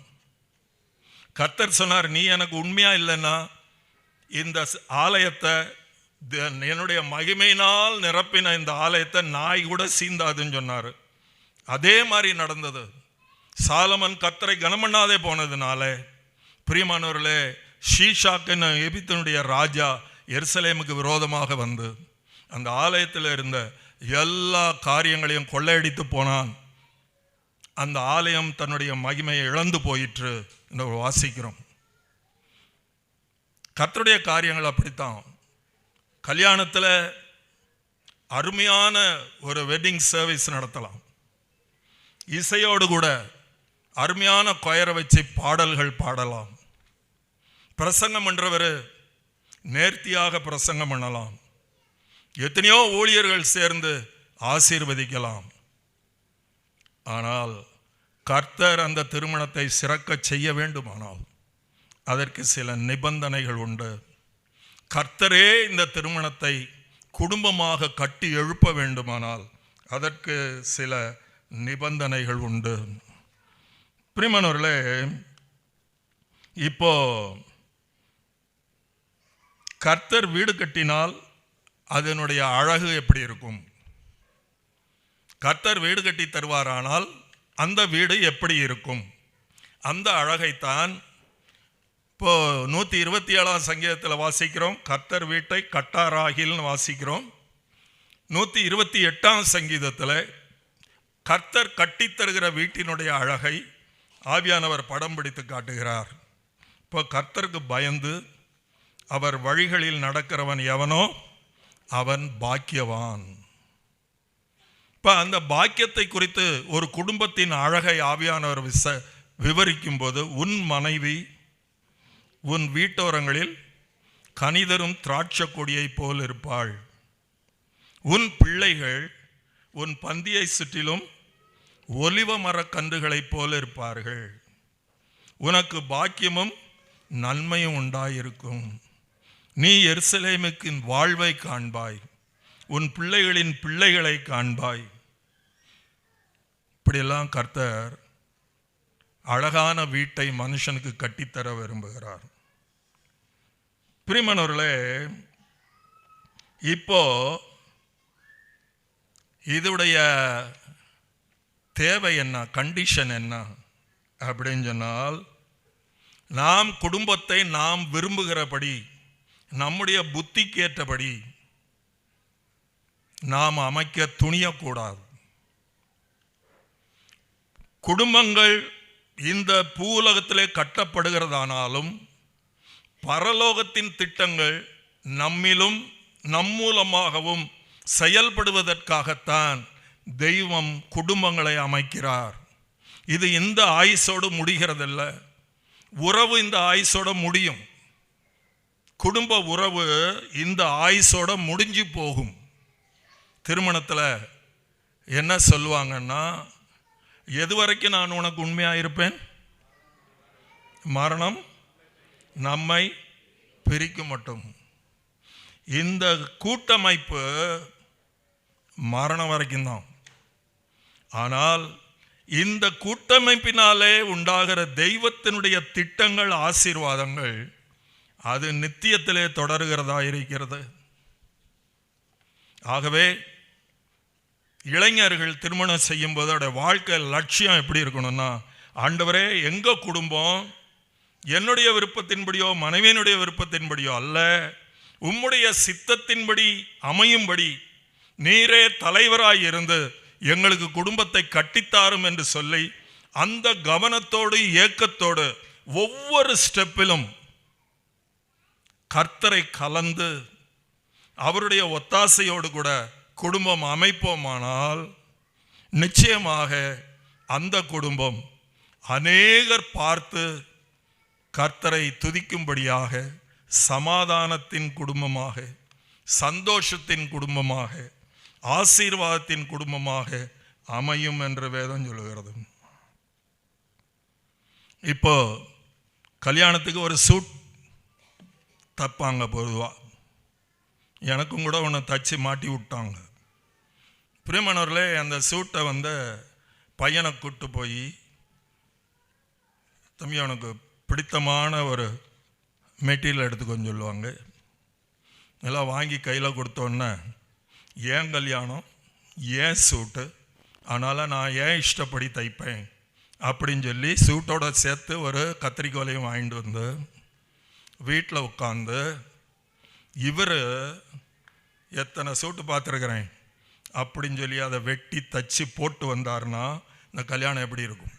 கர்த்தர் சொன்னார், நீ எனக்கு உண்மையா இல்லைன்னா இந்த ஆலயத்தை, என்னுடைய மகிமையினால் நிரப்பின இந்த ஆலயத்தை நாய் கூட சீந்தாதுன்னு சொன்னார். அதே மாதிரி நடந்தது. சாலமன் கர்த்தரை கனமண்ணாதே போனதுனால, பிரியமானவர்களே, ஷீஷாக்குன்னு எகிப்தினுடைய ராஜா எருசலேமுக்கு விரோதமாக வந்து அந்த ஆலயத்தில் இருந்த எல்லா காரியங்களையும் கொள்ளையடித்து போனான். அந்த ஆலயம் தன்னுடைய மகிமையை இழந்து போயிற்று என்று வாசிக்கிறோம். கர்த்தருடைய காரியங்கள் அப்படித்தான். கல்யாணத்தில் அருமையான ஒரு வெட்டிங் சர்வீஸ் நடத்தலாம். இசையோடு கூட அருமையான கொயரை வச்சு பாடல்கள் பாடலாம். பிரசங்கம் பண்றவர் நேர்த்தியாக பிரசங்கம் பண்ணலாம். எத்தனையோ ஊழியர்கள் சேர்ந்து ஆசீர்வதிக்கலாம். ஆனால் கர்த்தர் அந்த திருமணத்தை சிறக்க செய்ய வேண்டுமானால் அதற்கு சில நிபந்தனைகள் உண்டு. கர்த்தரே இந்த திருமணத்தை குடும்பமாக கட்டி எழுப்ப வேண்டுமானால் அதற்கு சில நிபந்தனைகள் உண்டு. பிரியமானவர்களே, இப்போ கர்த்தர் வீடு கட்டினால் அதனுடைய அழகு எப்படி இருக்கும்? கர்த்தர் வீடு கட்டி தருவாரானால் அந்த வீடு எப்படி இருக்கும்? அந்த அழகைத்தான் இப்போ 127ஆம் சங்கீதத்தில் வாசிக்கிறோம். கர்த்தர் வீட்டை கட்டாராகில்னு வாசிக்கிறோம். 128ஆம் சங்கீதத்தில் கர்த்தர் கட்டித்தருகிற வீட்டினுடைய அழகை ஆவியானவர் படம் பிடித்து காட்டுகிறார். இப்போ கர்த்தருக்கு பயந்து அவர் வழிகளில் நடக்கிறவன் எவனோ அவன் பாக்கியவான். இப்போ அந்த பாக்கியத்தை குறித்து ஒரு குடும்பத்தின் அழகை ஆவியானவர் விவரிக்கும் போது, உன் மனைவி உன் வீட்டோரங்களில் கனிதரும் திராட்சை கொடியை போல் இருப்பாள். உன் பிள்ளைகள் உன் பந்தியை சுற்றிலும் ஒலிவ மரக்கன்றுகளைப் போல இருப்பார்கள். உனக்கு பாக்கியமும் நன்மையும் உண்டாயிருக்கும். நீ எருசலேமுக்கு வாழ்வை காண்பாய், உன் பிள்ளைகளின் பிள்ளைகளை காண்பாய். இப்படியெல்லாம் கர்த்தர் அழகான வீட்டை மனுஷனுக்கு கட்டித்தர விரும்புகிறார். பிரியமானவர்களே, இப்போ இதுடைய தேவை என்ன, கண்டிஷன் என்ன அப்படின்னு சொன்னால், நாம் குடும்பத்தை நாம் விரும்புகிறபடி, நம்முடைய புத்திக்கு ஏற்றபடி நாம் அமைக்க துணியக்கூடாது. குடும்பங்கள் இந்த பூலகத்திலே கட்டப்படுகிறதானாலும் பரலோகத்தின் திட்டங்கள் நம்மிலும் நம் மூலமாகவும் செயல்படுவதற்காகத்தான் தெய்வம் குடும்பங்களை அமைக்கிறார். இது இந்த ஆயுசோடு முடிகிறதில்ல. உறவு இந்த ஆயுசோட முடியும். குடும்ப உறவு இந்த ஆயுசோட முடிஞ்சு போகும். திருமணத்தில் என்ன சொல்லுவாங்கன்னா, எது வரைக்கும் நான் உனக்கு உண்மையாக இருப்பேன், மரணம் நம்மை பிரிக்கும் மட்டும். இந்த கூட்டமைப்பு மரணம் வரைக்கும் தான். ஆனால் இந்த கூட்டமைப்பினாலே உண்டாகிற தெய்வத்தினுடைய திட்டங்கள், ஆசீர்வாதங்கள் அது நித்தியத்திலே தொடர்கிறதா இருக்கிறது. ஆகவே இளைஞர்கள் திருமணம் செய்யும் போது அவருடைய வாழ்க்கை லட்சியம் எப்படி இருக்கணும்னா, ஆண்டவரே எங்க குடும்பம் என்னுடைய விருப்பத்தின்படியோ மனைவியினுடைய விருப்பத்தின்படியோ அல்ல, உம்முடைய சித்தத்தின்படி அமையும்படி நீரே தலைவராய் இருந்து எங்களுக்கு குடும்பத்தை கட்டித்தாரும் என்று சொல்லி அந்த கவனத்தோடு ஏக்கத்தோடு ஒவ்வொரு ஸ்டெப்பிலும் கர்த்தரை கலந்து அவருடைய ஒத்தாசையோடு கூட குடும்பம் அமைப்போமானால் நிச்சயமாக அந்த குடும்பம் அநேகர் பார்த்து கர்த்தரை துதிக்கும்படியாக சமாதானத்தின் குடும்பமாக, சந்தோஷத்தின் குடும்பமாக, ஆசீர்வாதத்தின் குடும்பமாக அமையும் என்று வேதம் சொல்லுகிறது. இப்போ கல்யாணத்துக்கு ஒரு சூட் தப்பாங்க பொதுவா. எனக்கும் கூட ஒன்று தச்சு மாட்டி விட்டாங்க. பிரியமானவர்களே, அந்த சூட்டை பையனை கூட்டு போய், தம்பி அவனுக்கு பிடித்தமான ஒரு மெட்டீரியல் எடுத்துக்கொண்டு சொல்லுவாங்க. எல்லாம் வாங்கி கையில் கொடுத்தோன்னே, ஏன் கல்யாணம், ஏன் சூட்டு, அதனால் நான் ஏன் இஷ்டப்படி தைப்பேன் அப்படின்னு சொல்லி சூட்டோட சேர்த்து ஒரு கத்திரிக்கோலையும் வாங்கிட்டு வந்து வீட்டில் உட்காந்து, இவர் எத்தனை சூட்டு பார்த்துருக்குறேன் அப்படின்னு சொல்லி அதை வெட்டி தச்சு போட்டு வந்தார்னா இந்த கல்யாணம் எப்படி இருக்கும்?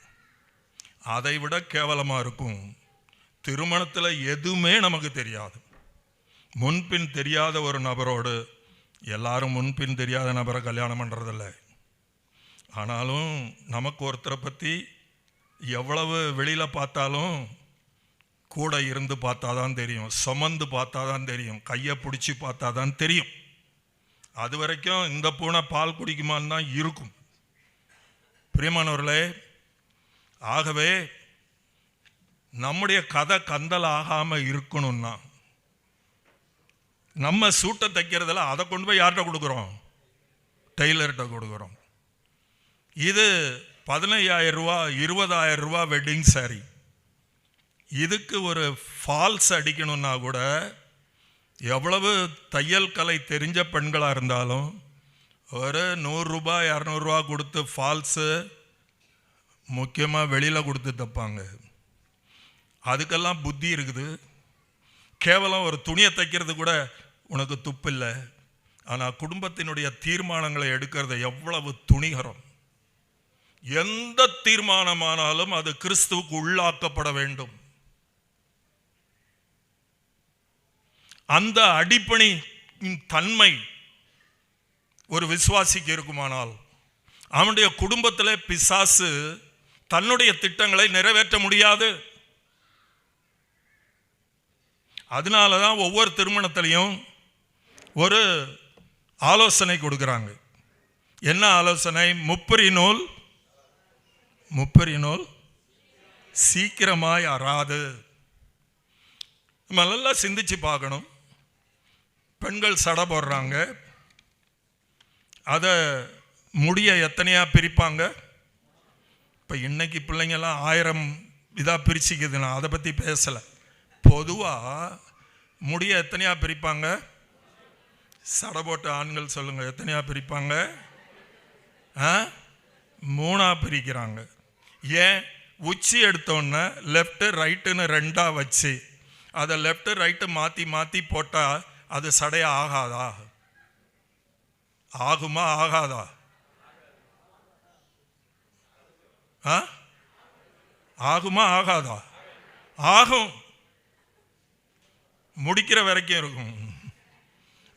அதை விட கேவலமாக இருக்கும். திருமணத்தில் எதுவுமே நமக்கு தெரியாது. முன்பின் தெரியாத ஒரு நபரோடு, எல்லாரும் முன்பின் தெரியாத நபரை கல்யாணம் பண்ணுறதில்ல. ஆனாலும் நமக்கு ஒருத்தரை பற்றி எவ்வளவு வெளியில் பார்த்தாலும் கூட இருந்து பார்த்தா தான் தெரியும், சுமந்து பார்த்தா தான் தெரியும், கையை பிடிச்சி பார்த்தா தான் தெரியும். அது வரைக்கும் இந்த பூனை பால் குடிக்குமான்னு தான் இருக்கும். பிரியமானவர்களே, ஆகவே நம்முடைய கதை கந்தல் ஆகாமல் இருக்கணும்னா நம்ம சூட்டை தைக்கிறதுல அதை கொண்டு போய் யார்கிட்ட கொடுக்குறோம்? டெய்லர்கிட்ட கொடுக்குறோம். இது 15,000 ரூபா 20,000 ரூபா வெட்டிங் சாரி. இதுக்கு ஒரு ஃபால்ஸ் அடிக்கணும்னா கூட எவ்வளவு தையல் கலை தெரிஞ்ச பெண்களாக இருந்தாலும் ஒரு 100 ரூபாய் 200 ரூபா கொடுத்து ஃபால்ஸு முக்கியமாக வெளியில் கொடுத்து தைப்பாங்க. அதுக்கெல்லாம் புத்தி இருக்குது. கேவலம் ஒரு துணியை தைக்கிறது கூட உனக்கு துப்பு இல்லை. ஆனால் குடும்பத்தினுடைய தீர்மானங்களை எடுக்கிறது எவ்வளவு துணிகரம். எந்த தீர்மானமானாலும் அது கிறிஸ்துவுக்கு உள்ளாக்கப்பட வேண்டும். அந்த அடிப்பணி தன்மை ஒரு விசுவாசிக்கு இருக்குமானால் அவனுடைய குடும்பத்தில் பிசாசு தன்னுடைய திட்டங்களை நிறைவேற்ற முடியாது. அதனால தான் ஒவ்வொரு திருமணத்திலையும் ஒரு ஆலோசனை கொடுக்குறாங்க. என்ன ஆலோசனை? முப்பரி நூல் சீக்கிரமாய் அறாது. நம்ம நல்லா சிந்திச்சு பார்க்கணும். பெண்கள் சடை போடுறாங்க, அதை முடிய எத்தனையா பிரிப்பாங்க. இப்போ இன்னைக்கு பிள்ளைங்கெல்லாம் 1000 இதாக பிரிச்சுக்குது. நான் அதை பற்றி பேசலை. பொதுவாக முடிய எத்தனையா பிரிப்பாங்க? சடை போட்ட ஆண்கள் சொல்லுங்கள், எத்தனையா பிரிப்பாங்க? 3 பிரிக்கிறாங்க. ஏன்? உச்சி எடுத்தோன்னே லெஃப்ட்டு ரைட்டுன்னு 2 வச்சு அதை லெஃப்ட்டு ரைட்டு மாற்றி மாற்றி போட்டால் அது சடையா ஆகாதா? ஆகுமா ஆகாதா? ஆகுமா ஆகாதா? ஆகும். முடிக்கிற வரைக்கும் இருக்கும்,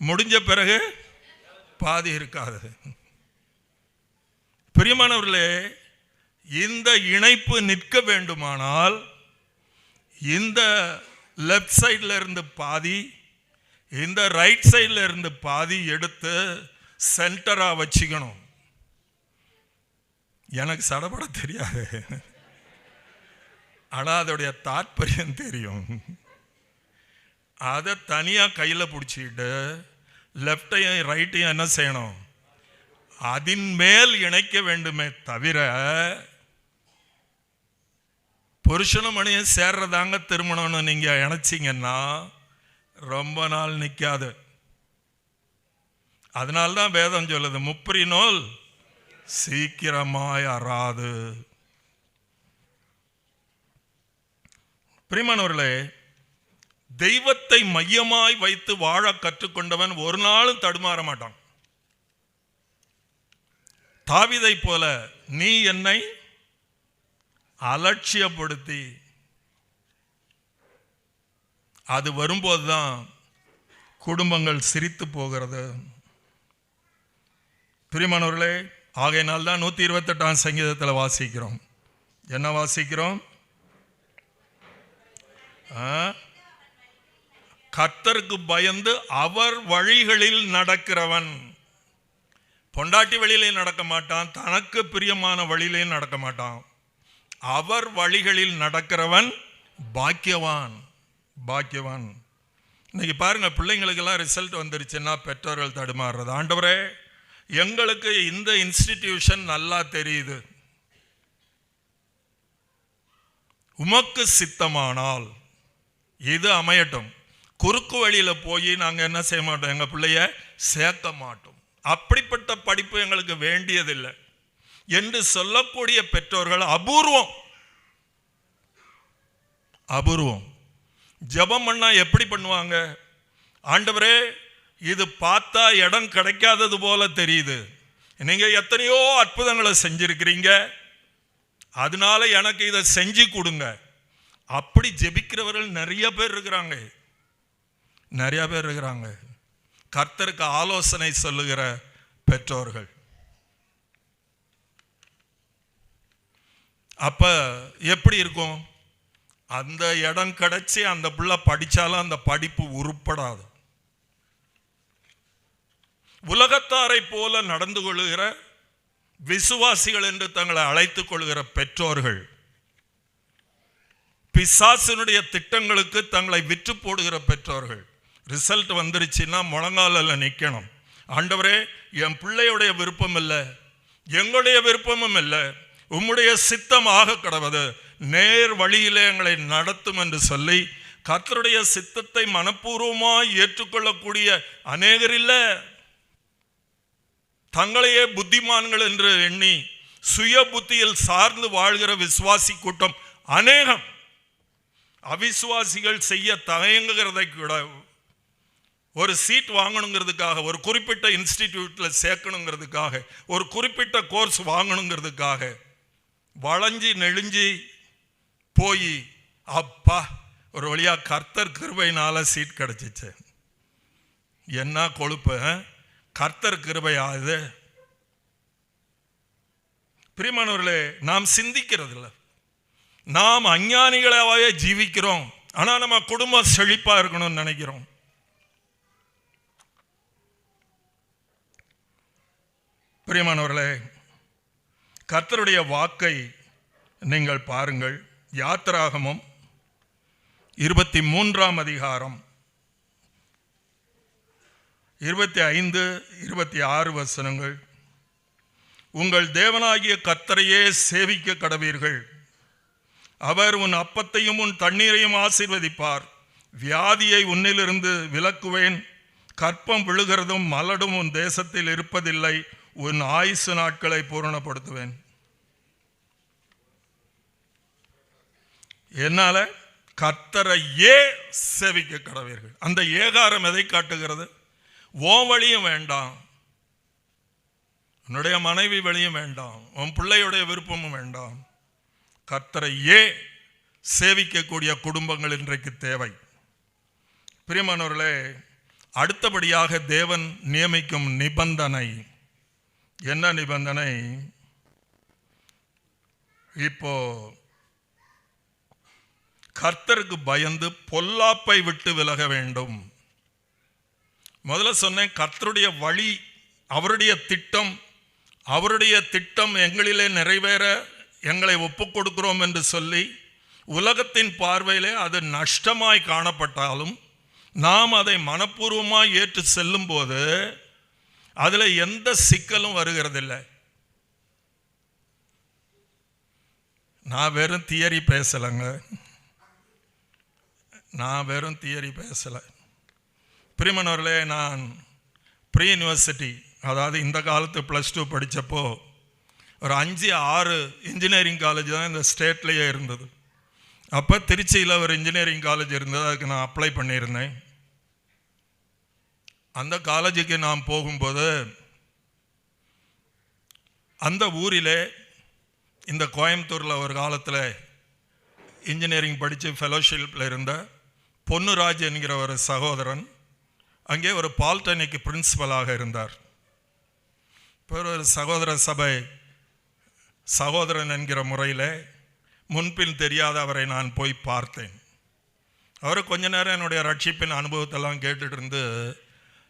முடிஞ்ச பிறகு பாதி இருக்காது. பிரியமானவர்களே, இந்த இணைப்பு நிற்க வேண்டுமானால் இந்த லெஃப்ட் சைடில் இருந்து பாதி, இந்த ரைட் சைடில் இருந்து பாதி எடுத்து சென்டராக வச்சுக்கணும். எனக்கு சடபட தெரியாது, ஆனால் அதோடைய தாற்பயம் தெரியும். அதை தனியாக கையில் பிடிச்சிக்கிட்டு லெஃப்டையும் ரைட்டையும் என்ன செய்யணும்? அதன் மேல் இணைக்க வேண்டுமே தவிர புருஷனும் மணியும் சேர்றதாங்க திருமணம்னு நீங்கள் இணைச்சிங்கன்னா ரொம்ப நாள் நிற்காது. அதனால்தான் வேதம் சொல்லுது, முப்பரி நூல் சீக்கிரமாய் அறாது. பிரியமானவர்களே, தெய்வத்தை மையமாய் வைத்து வாழ கற்றுக்கொண்டவன் ஒரு நாளும் தடுமாற மாட்டான். தாவீதை போல நீ என்னை அலட்சியப்படுத்தி, அது வரும்போதுதான் குடும்பங்கள் சிரித்து போகிறது. பிரியமானவர்களே, ஆகையினால் தான் 128ஆம் சங்கீதத்தில் வாசிக்கிறோம். என்ன வாசிக்கிறோம்? கர்த்தருக்கு பயந்து அவர் வழிகளில் நடக்கிறவன். பொண்டாட்டி வழியிலே நடக்க மாட்டான், தனக்கு பிரியமான வழியிலே நடக்க மாட்டான். அவர் வழிகளில் நடக்கிறவன் பாக்கியவான். பாக்கியவான். இன்னைக்கு பாருங்க, பிள்ளைங்களுக்கெல்லாம் ரிசல்ட் வந்துருச்சுன்னா பெற்றோர்கள் தடுமாறுறது. ஆண்டவரே, எங்களுக்கு இந்த இன்ஸ்டிடியூஷன் நல்லா தெரியுது, உமக்கு சித்தமானால் இது அமையட்டும். குறுக்கு வழியில் போய் நாங்கள் என்ன செய்ய மாட்டோம், எங்கள் பிள்ளைய சேர்க்க மாட்டோம். அப்படிப்பட்ட படிப்பு எங்களுக்கு வேண்டியதில்லை என்று சொல்லக்கூடிய பெற்றோர்கள் அபூர்வம். அபூர்வம். ஜெபம் பண்ணா எப்படி பண்ணுவாங்க? ஆண்டவரே, இது பார்த்தா இடம் கிடைக்காதது போல தெரியுது, நீங்க எத்தனையோ அற்புதங்களை செஞ்சிருக்கிறீங்க, அதனால எனக்கு இதை செஞ்சு கொடுங்க. அப்படி ஜெபிக்கிறவர்கள் நிறைய பேர் இருக்கிறாங்க, நிறைய பேர் இருக்கிறாங்க. கர்த்தருக்கு ஆலோசனை சொல்லுகிற பெற்றோர்கள். அப்ப எப்படி இருக்கும்? அந்த இடம் கிடைச்சி அந்த பிள்ளை படிச்சாலும் அந்த படிப்பு உருப்படாது. உலகத்தாரை போல நடந்து கொள்ளுகிற விசுவாசிகள் என்று தங்களை அழைத்துக் கொள்கிற பெற்றோர்கள், பிசாசினுடைய திட்டங்களுக்கு தங்களை விற்று போடுகிற பெற்றோர்கள், ரிசல்ட் வந்துருச்சுன்னா முழங்கால நிற்கணும். ஆண்டவரே, என் பிள்ளையுடைய விருப்பம் இல்லை, எங்களுடைய விருப்பமும் இல்லை, உம்முடைய சித்தமாக கடவது, நேர் வழியிலே எங்களை நடத்தும் என்று சொல்லி கர்த்தருடைய சித்தத்தை மனப்பூர்வமாய் ஏற்றுக்கொள்ளக்கூடிய அநேகர் இல்ல. தங்களையே புத்திமான்கள் என்று எண்ணி சுய புத்தியில் சார்ந்து வாழ்கிற விசுவாசி கூட்டம் அநேகம். அவிசுவாசிகள் செய்ய தயங்குகிறதை கூட ஒரு சீட் வாங்கணுங்கிறதுக்காக, ஒரு குறிப்பிட்ட இன்ஸ்டிடியூட்ல சேர்க்கணுங்கிறதுக்காக, ஒரு குறிப்பிட்ட கோர்ஸ் வாங்கணுங்கிறதுக்காக வளைஞ்சி நெளிஞ்சி போய் அப்பா ஒரு வழியா கர்த்தர் கிருபையினால சீட் கிடைச்சிச்சு. என்ன கொழுப்பு! கர்த்தர் கிருபையா இது? பிரியமானவர்களே, நாம் சிந்திக்கிறது இல்லை. நாம் அஞ்ஞானிகளாவே ஜீவிக்கிறோம். ஆனா நம்ம குடும்பம் செழிப்பா இருக்கணும்னு நினைக்கிறோம். பிரியமானவர்களே, கர்த்தருடைய வாக்கை நீங்கள் பாருங்கள். யாத்திராகமம் 23ஆம் அதிகாரம் 25, 26 வசனங்கள். உங்கள் தேவனாகிய கர்த்தரையே சேவிக்க கடவீர்கள். அவர் உன் அப்பத்தையும் உன் தண்ணீரையும் ஆசீர்வதிப்பார். வியாதியை உன்னிலிருந்து விலக்குவேன். கற்பம் விழுகிறதும் மலடும் உன் தேசத்தில் இருப்பதில்லை. உன் ஆயுசு நாட்களை பூரணப்படுத்துவேன். என்னால கர்த்தரையே சேவிக்க கடவீர்கள். அந்த ஏகாரம் எதை காட்டுகிறது? ஓ வழியும் வேண்டாம், உன்னுடைய மனைவி வழியும் வேண்டாம், உன் பிள்ளையுடைய விருப்பமும் வேண்டாம். கர்த்தரையே சேவிக்கக்கூடிய குடும்பங்கள் இன்றைக்கு தேவை. பிரியமானவர்களே, அடுத்தபடியாக தேவன் நியமிக்கும் நிபந்தனை என்ன நிபந்தனை? இப்போ கர்த்தருக்கு பயந்து பொல்லாப்பை விட்டு விலக வேண்டும். முதல்ல சொன்னேன், கர்த்தருடைய வழி, அவருடைய திட்டம் எங்களிலே நிறைவேற எங்களை ஒப்புக் கொடுக்கிறோம் என்று சொல்லி உலகத்தின் பார்வையிலே அது நஷ்டமாய் காணப்பட்டாலும் நாம் அதை மனப்பூர்வமாய் ஏற்று செல்லும் போது அதுல எந்த சிக்கலும் வருகிறதில்லை. நான் வெறும் தியரி பேசலைங்க, நான் வெறும் தியரி பேசலை. பிரியமானவர்களே, நான் ப்ரீ யூனிவர்சிட்டி, அதாவது இந்த காலத்து +2 படித்தப்போ ஒரு 5-6 இன்ஜினியரிங் காலேஜ் தான் இந்த ஸ்டேட்லேயே இருந்தது. அப்போ திருச்சியில் ஒரு இன்ஜினியரிங் காலேஜ் இருந்தது, அதுக்கு நான் அப்ளை பண்ணியிருந்தேன். அந்த காலேஜுக்கு நான் போகும்போது அந்த ஊரில், இந்த கோயம்புத்தூரில் ஒரு காலத்தில் இன்ஜினியரிங் படித்து ஃபெலோஷிப்பில் இருந்த பொன்னுராஜ் என்கிற ஒரு சகோதரன் அங்கே ஒரு பாலிடெக்னிக் பிரின்சிபலாக இருந்தார். இப்போ ஒரு சகோதர சபை சகோதரன் என்கிற முறையில் முன்பின் தெரியாத அவரை நான் போய் பார்த்தேன். அவர் கொஞ்ச நேரம் என்னுடைய ரட்சிப்பின் அனுபவத்தெல்லாம் கேட்டுட்டு இருந்து,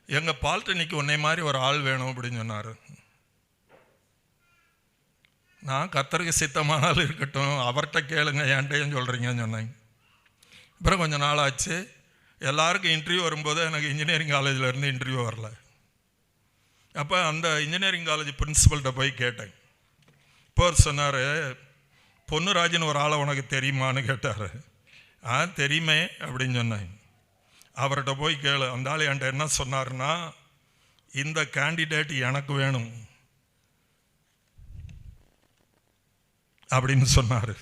எங்கள் பாலிடெக்னிக் உன்னை மாதிரி ஒரு ஆள் வேணும் அப்படின்னு சொன்னார். நான் கர்த்தருக்கு சித்தமானாலும் இருக்கட்டும், அவர்கிட்ட கேளுங்க, ஏன்ட்டையும் சொல்கிறீங்கன்னு சொன்னேன். அப்புறம் கொஞ்சம் நாள் ஆச்சு, எல்லாருக்கும் இன்டர்வியூ வரும்போது எனக்கு இன்ஜினியரிங் காலேஜில் இருந்து இன்டர்வியூ வரல. அப்போ அந்த இன்ஜினியரிங் காலேஜ் பிரின்சிபல்கிட்ட போய் கேட்டேன். இப்போ சொன்னார், பொன்னுராஜன் ஒரு ஆளை உனக்கு தெரியுமான்னு கேட்டார். தெரியுமே அப்படின்னு சொன்னேன். அவர்கிட்ட போய் கேளு, அந்த ஆள் என்கிட்ட என்ன சொன்னார்னா, இந்த கேண்டிடேட் எனக்கு வேணும் அப்படின்னு சொன்னார்.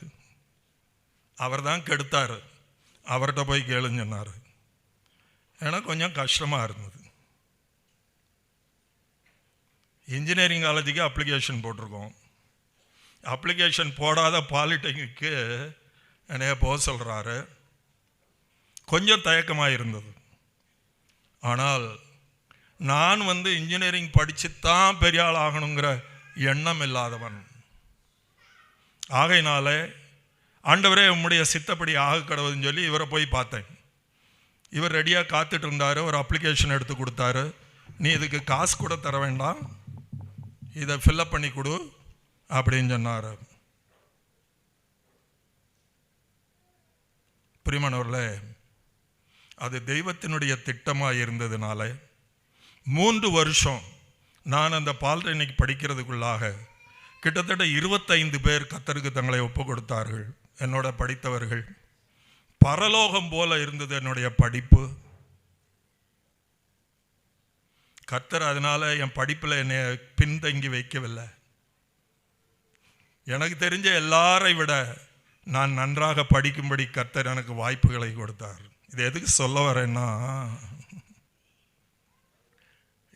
அவர் தான் கெடுத்தார், அவர்கிட்ட போய் கேளுன்னு சொன்னார். எனக்கு கொஞ்சம் கஷ்டமாக இருந்தது. இன்ஜினியரிங் காலேஜுக்கு அப்ளிகேஷன் போட்டிருக்கோம். அப்ளிகேஷன் போடாத பாலிடெக்னிக்கு என்னைய போக சொல்கிறாரு. கொஞ்சம் தயக்கமாக இருந்தது. ஆனால் நான் இன்ஜினியரிங் படிச்சுத்தான் பெரிய ஆள் ஆகணுங்கிற எண்ணம் இல்லாதவன். ஆகையினால ஆண்டவரே உம்முடைய சித்தப்படி ஆக கடவுதுன்னு சொல்லி இவரை போய் பார்த்தேன். இவர் ரெடியாக காத்துட்டு இருந்தார். ஒரு அப்ளிகேஷன் எடுத்து கொடுத்தாரு. நீ இதுக்கு காசு கூட தர வேண்டாம், இதை ஃபில்லப் பண்ணி கொடு அப்படின்னு சொன்னார். பிரியமானவர்களே, அது தெய்வத்தினுடைய திட்டமாக இருந்ததுனால 3 வருஷம் நான் அந்த பாலிடெக்னிக் படிக்கிறதுக்குள்ளாக கிட்டத்தட்ட 25 பேர் கர்த்தருக்கு தங்களை ஒப்பு கொடுத்தார்கள். என்னோட படித்தவர்கள் பரலோகம் போல இருந்தது என்னுடைய படிப்பு. கர்த்தர் அதனால என் படிப்பில் என்னை பின்தங்கி வைக்கவில்லை. எனக்கு தெரிஞ்ச எல்லாரை விட நான் நன்றாக படிக்கும்படி கர்த்தர் எனக்கு வாய்ப்புகளை கொடுத்தார். இது எதுக்கு சொல்ல வரேன்னா,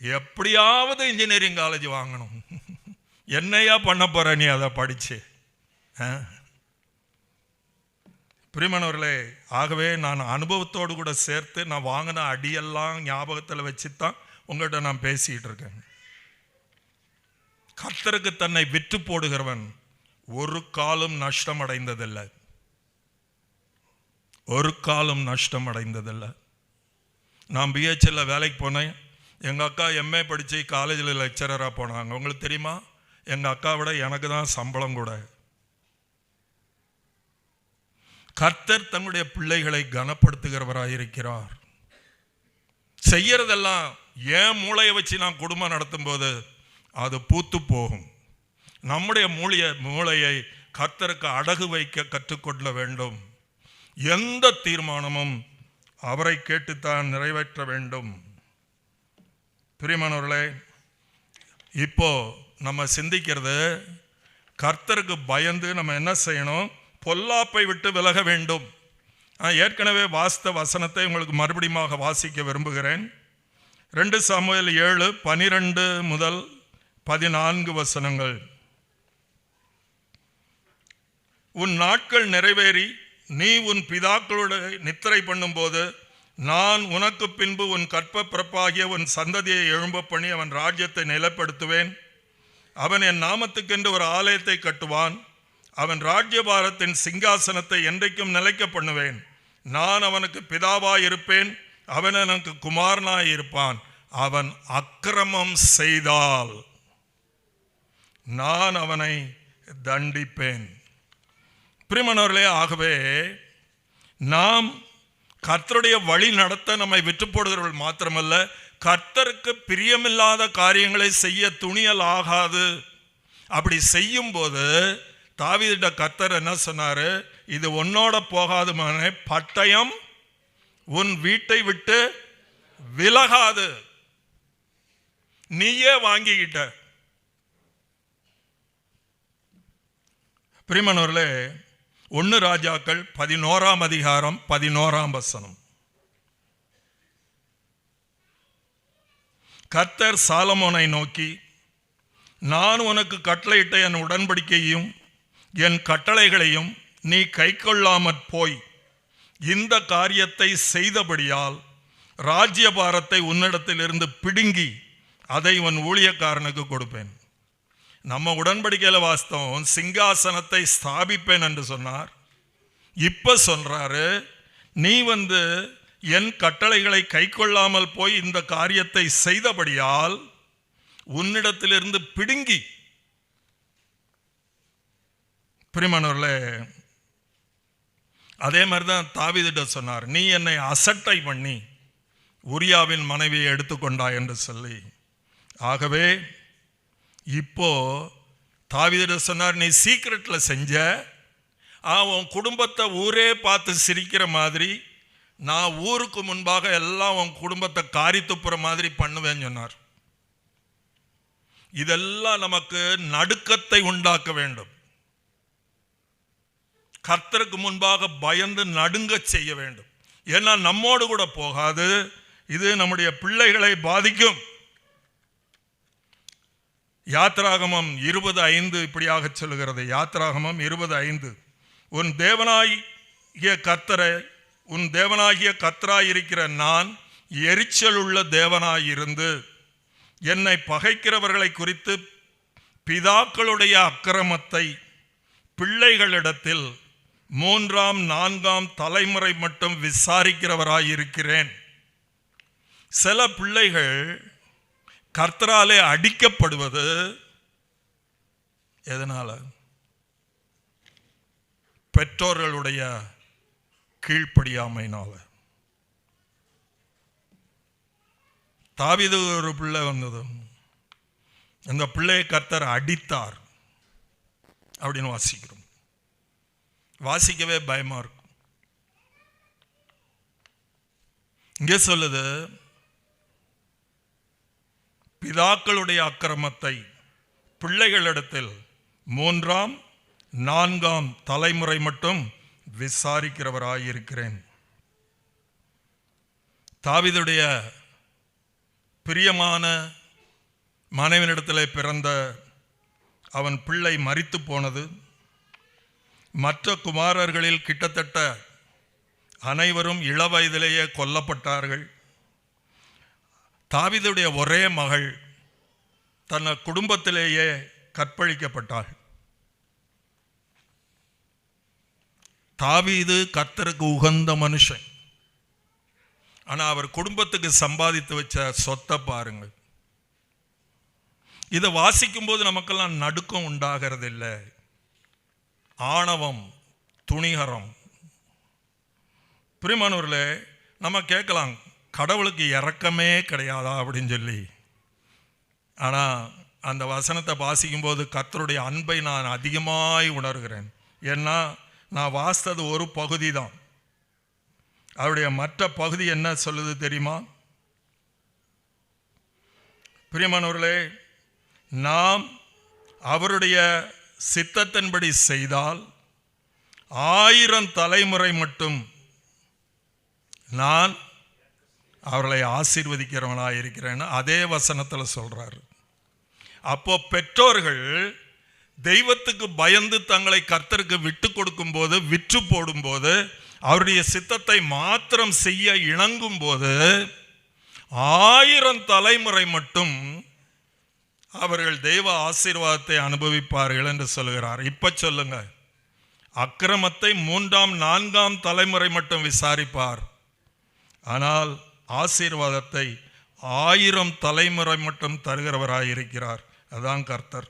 எப்படியாவது இன்ஜினியரிங் காலேஜ் வாங்கணும். என்னையா பண்ண போற நீ அதை படிச்சு? பிரியமானவர்களே, ஆகவே நான் அனுபவத்தோடு கூட சேர்த்து நான் வாங்கின அடியெல்லாம் ஞாபகத்தில் வச்சு தான் உங்கள்கிட்ட நான் பேசிட்டு இருக்கேன். கர்த்தருக்கு தன்னை விற்று போடுகிறவன் ஒரு காலம் நஷ்டம் அடைந்ததில்லை. ஒரு காலம் நஷ்டம் அடைந்ததில்லை. நான் பிஹெச்எல்ல வேலைக்கு போனேன். எங்கள் அக்கா எம்ஏ படித்து காலேஜில் லெக்சரராக போனாங்க. உங்களுக்கு தெரியுமா, எங்கள் அக்கா விட எனக்கு தான் சம்பளம் கூட. கர்த்தர் தன்னுடைய பிள்ளைகளை கனப்படுத்துகிறவராக இருக்கிறார். செய்யறதெல்லாம் ஏன் மூளையை வச்சு நான் குடும்பம் நடத்தும் போது அது பூத்து போகும். நம்முடைய மூளையை கர்த்தருக்கு அடகு வைக்க கற்றுக்கொள்ள வேண்டும். எந்த தீர்மானமும் அவரை கேட்டுத்தான் நிறைவேற்ற வேண்டும். பிரியமானவர்களே, இப்போ நம்ம சிந்திக்கிறது, கர்த்தருக்கு பயந்து நம்ம என்ன செய்யணும்? பொல்லாப்பை விட்டு விலக வேண்டும். ஏற்கனவே வாசித்த வசனத்தை உங்களுக்கு மறுபடியும் வாசிக்க விரும்புகிறேன். 2 சாமுவேல் 7:12 முதல் 14 வசனங்கள். உன் நாட்கள் நிறைவேறி நீ உன் பிதாக்களுடைய நித்திரை பண்ணும்போது நான் உனக்கு பின்பு உன் கற்ப பிறப்பாகிய உன் சந்ததியை எழும்ப பண்ணி அவன் ராஜ்யத்தை நிலைப்படுத்துவேன். அவன் என் நாமத்துக்கென்று ஒரு ஆலயத்தை கட்டுவான். அவன் ராஜ்யபாரத்தின் சிங்காசனத்தை என்றைக்கும் நிலைக்க பண்ணுவேன். நான் அவனுக்கு பிதாவாய் இருப்பேன், அவன் எனக்கு குமாரனாய் இருப்பான். அவன் அக்கிரமம் செய்தால் நான் அவனை தண்டிப்பேன். பிரியமானவர்களே, ஆகவே நாம் கர்த்தருடைய வழி நடத்த நம்மை விட்டு போடுகிறவர்கள் மாத்திரமல்ல, கர்த்தருக்கு பிரியமில்லாத காரியங்களை செய்ய துணியல் ஆகாது. அப்படி செய்யும் போது தாவீதிட்ட கர்த்தர் என்ன சொன்னாரு? இது உன்னோட போகாது மகனே, பட்டயம் உன் வீட்டை விட்டு விலகாது. நீயே வாங்கிக்கிட்ட. பிரியமானவர்களே, 1 ராஜாக்கள் 11ஆம் அதிகாரம் 11ஆம் வசனம். கர்த்தர் சாலமோனை நோக்கி, நான் உனக்கு கட்டளையிட்ட என் உடன்படிக்கையும் என் கட்டளைகளையும் நீ கைக்கொள்ளாமற் போய் இந்த காரியத்தை செய்தபடியால் ராஜ்யபாரத்தை உன்னிடத்திலிருந்து பிடுங்கி அதை உன் ஊழியக்காரனுக்கு கொடுப்பேன். நம்ம உடன்படிக்கையில் வாஸ்தவம் சிங்காசனத்தை ஸ்தாபிப்பேன் என்று சொன்னார். இப்ப சொல்றாரு, நீ என் கட்டளைகளை கைக்கொள்ளாமல் போய் இந்த காரியத்தை செய்தபடியால் உன்னிடத்திலிருந்து பிடுங்கி. பிரியமானவர்களே, அதே மாதிரிதான் தாவீதிட்ட சொன்னார், நீ என்னை அசட்டை பண்ணி உரியாவின் மனைவியை எடுத்துக்கொண்டாய் என்று சொல்லி. ஆகவே இப்போ தாவீதிட்ட சொன்னார், நீ சீக்கிரட்ல செஞ்ச, உன் குடும்பத்தை ஊரே பார்த்து சிரிக்கிற மாதிரி நான் ஊருக்கு முன்பாக எல்லாம் உன் குடும்பத்தை காரி துப்புற மாதிரி பண்ணுவேன்னு சொன்னார். இதெல்லாம் நமக்கு நடுக்கத்தை உண்டாக்க வேண்டும். கர்த்தருக்கு முன்பாக பயந்து நடுங்க செய்ய வேண்டும். ஏன்னா நம்மோடு கூட போகாது, இது நம்முடைய பிள்ளைகளை பாதிக்கும். யாத்ராகமம் 20:5 இப்படியாக சொல்லுகிறது. யாத்ராகமம் 20:5, உன் தேவனாகிய கர்த்தராயிருக்கிற நான் எரிச்சல் உள்ள தேவனாயிருந்து என்னை பகைக்கிறவர்களை குறித்து பிதாக்களுடைய அக்கிரமத்தை பிள்ளைகளிடத்தில் 3ஆம் 4ஆம் தலைமுறை மட்டும் விசாரிக்கிறவராயிருக்கிறேன். சில பிள்ளைகள் கர்த்தராலே அடிக்கப்படுவது எதனால? பெற்றோர்களுடைய கீழ்ப்படியாமையினால. தாவீது ஒரு பிள்ளை வந்தது, அந்த பிள்ளையை கர்த்தர் அடித்தார் அப்படின்னு வாசிக்கிறோம். வாசிக்கவே பயமா இருக்கும். இங்கே சொல்லுது, பிதாக்களுடைய அக்கிரமத்தை பிள்ளைகளிடத்தில் 3ஆம் 4ஆம் தலைமுறை மட்டும் விசாரிக்கிறவராயிருக்கிறேன். தாவீதுடைய பிரியமான மனைவியிடத்தில் பிறந்த அவன் பிள்ளை மரித்து போனது. மற்ற குமாரர்களில் கிட்டத்தட்ட அனைவரும் இளவயதிலேயே கொல்லப்பட்டார்கள். தாவீதுடைய ஒரே மகள் தன் குடும்பத்திலேயே கற்பழிக்கப்பட்டாள். தாவீது கர்த்தருக்கு உகந்த மனுஷன். ஆனால் அவர் குடும்பத்துக்கு சம்பாதித்து வச்ச சொத்தை பாருங்கள். இதை வாசிக்கும் போது நமக்கெல்லாம் நடுக்கம் உண்டாகிறது இல்லை, ஆணவம், துணிகரம். பிரியமானவர்களே, நம்ம கேட்கலாம், கடவுளுக்கு இரக்கமே கிடையாதா அப்படின்னு சொல்லி. ஆனால் அந்த வசனத்தை வாசிக்கும் போது கர்த்தருடைய அன்பை நான் அதிகமாய் உணர்கிறேன். ஏன்னா நான் வாசித்தது ஒரு பகுதி தான். அவருடைய மற்ற பகுதி என்ன சொல்லுது தெரியுமா? பிரியமானவர்களே, நாம் அவருடைய சித்தத்தின்படி செய்தால் 1000 தலைமுறை மட்டும் நான் அவர்களை ஆசீர்வதிக்கிறவனாக இருக்கிறேன்னு அதே வசனத்தில் சொல்றாரு. அப்போ பெற்றோர்கள் தெய்வத்துக்கு பயந்து தங்களை கர்த்தருக்கு விட்டு கொடுக்கும் போது, விற்று போடும் போது, அவருடைய சித்தத்தை மாத்திரம் செய்ய இணங்கும் போது 1000 தலைமுறை மட்டும் அவர்கள் தெய்வ ஆசீர்வாதத்தை அனுபவிப்பார்கள் என்று சொல்கிறார். இப்ப சொல்லுங்க, அக்கிரமத்தை 3ஆம் 4ஆம் தலைமுறை மட்டும் விசாரிப்பார், ஆனால் ஆசீர்வாதத்தை 1000 தலைமுறை மட்டும் தருகிறவராயிருக்கிறார். அதான் கர்த்தர்.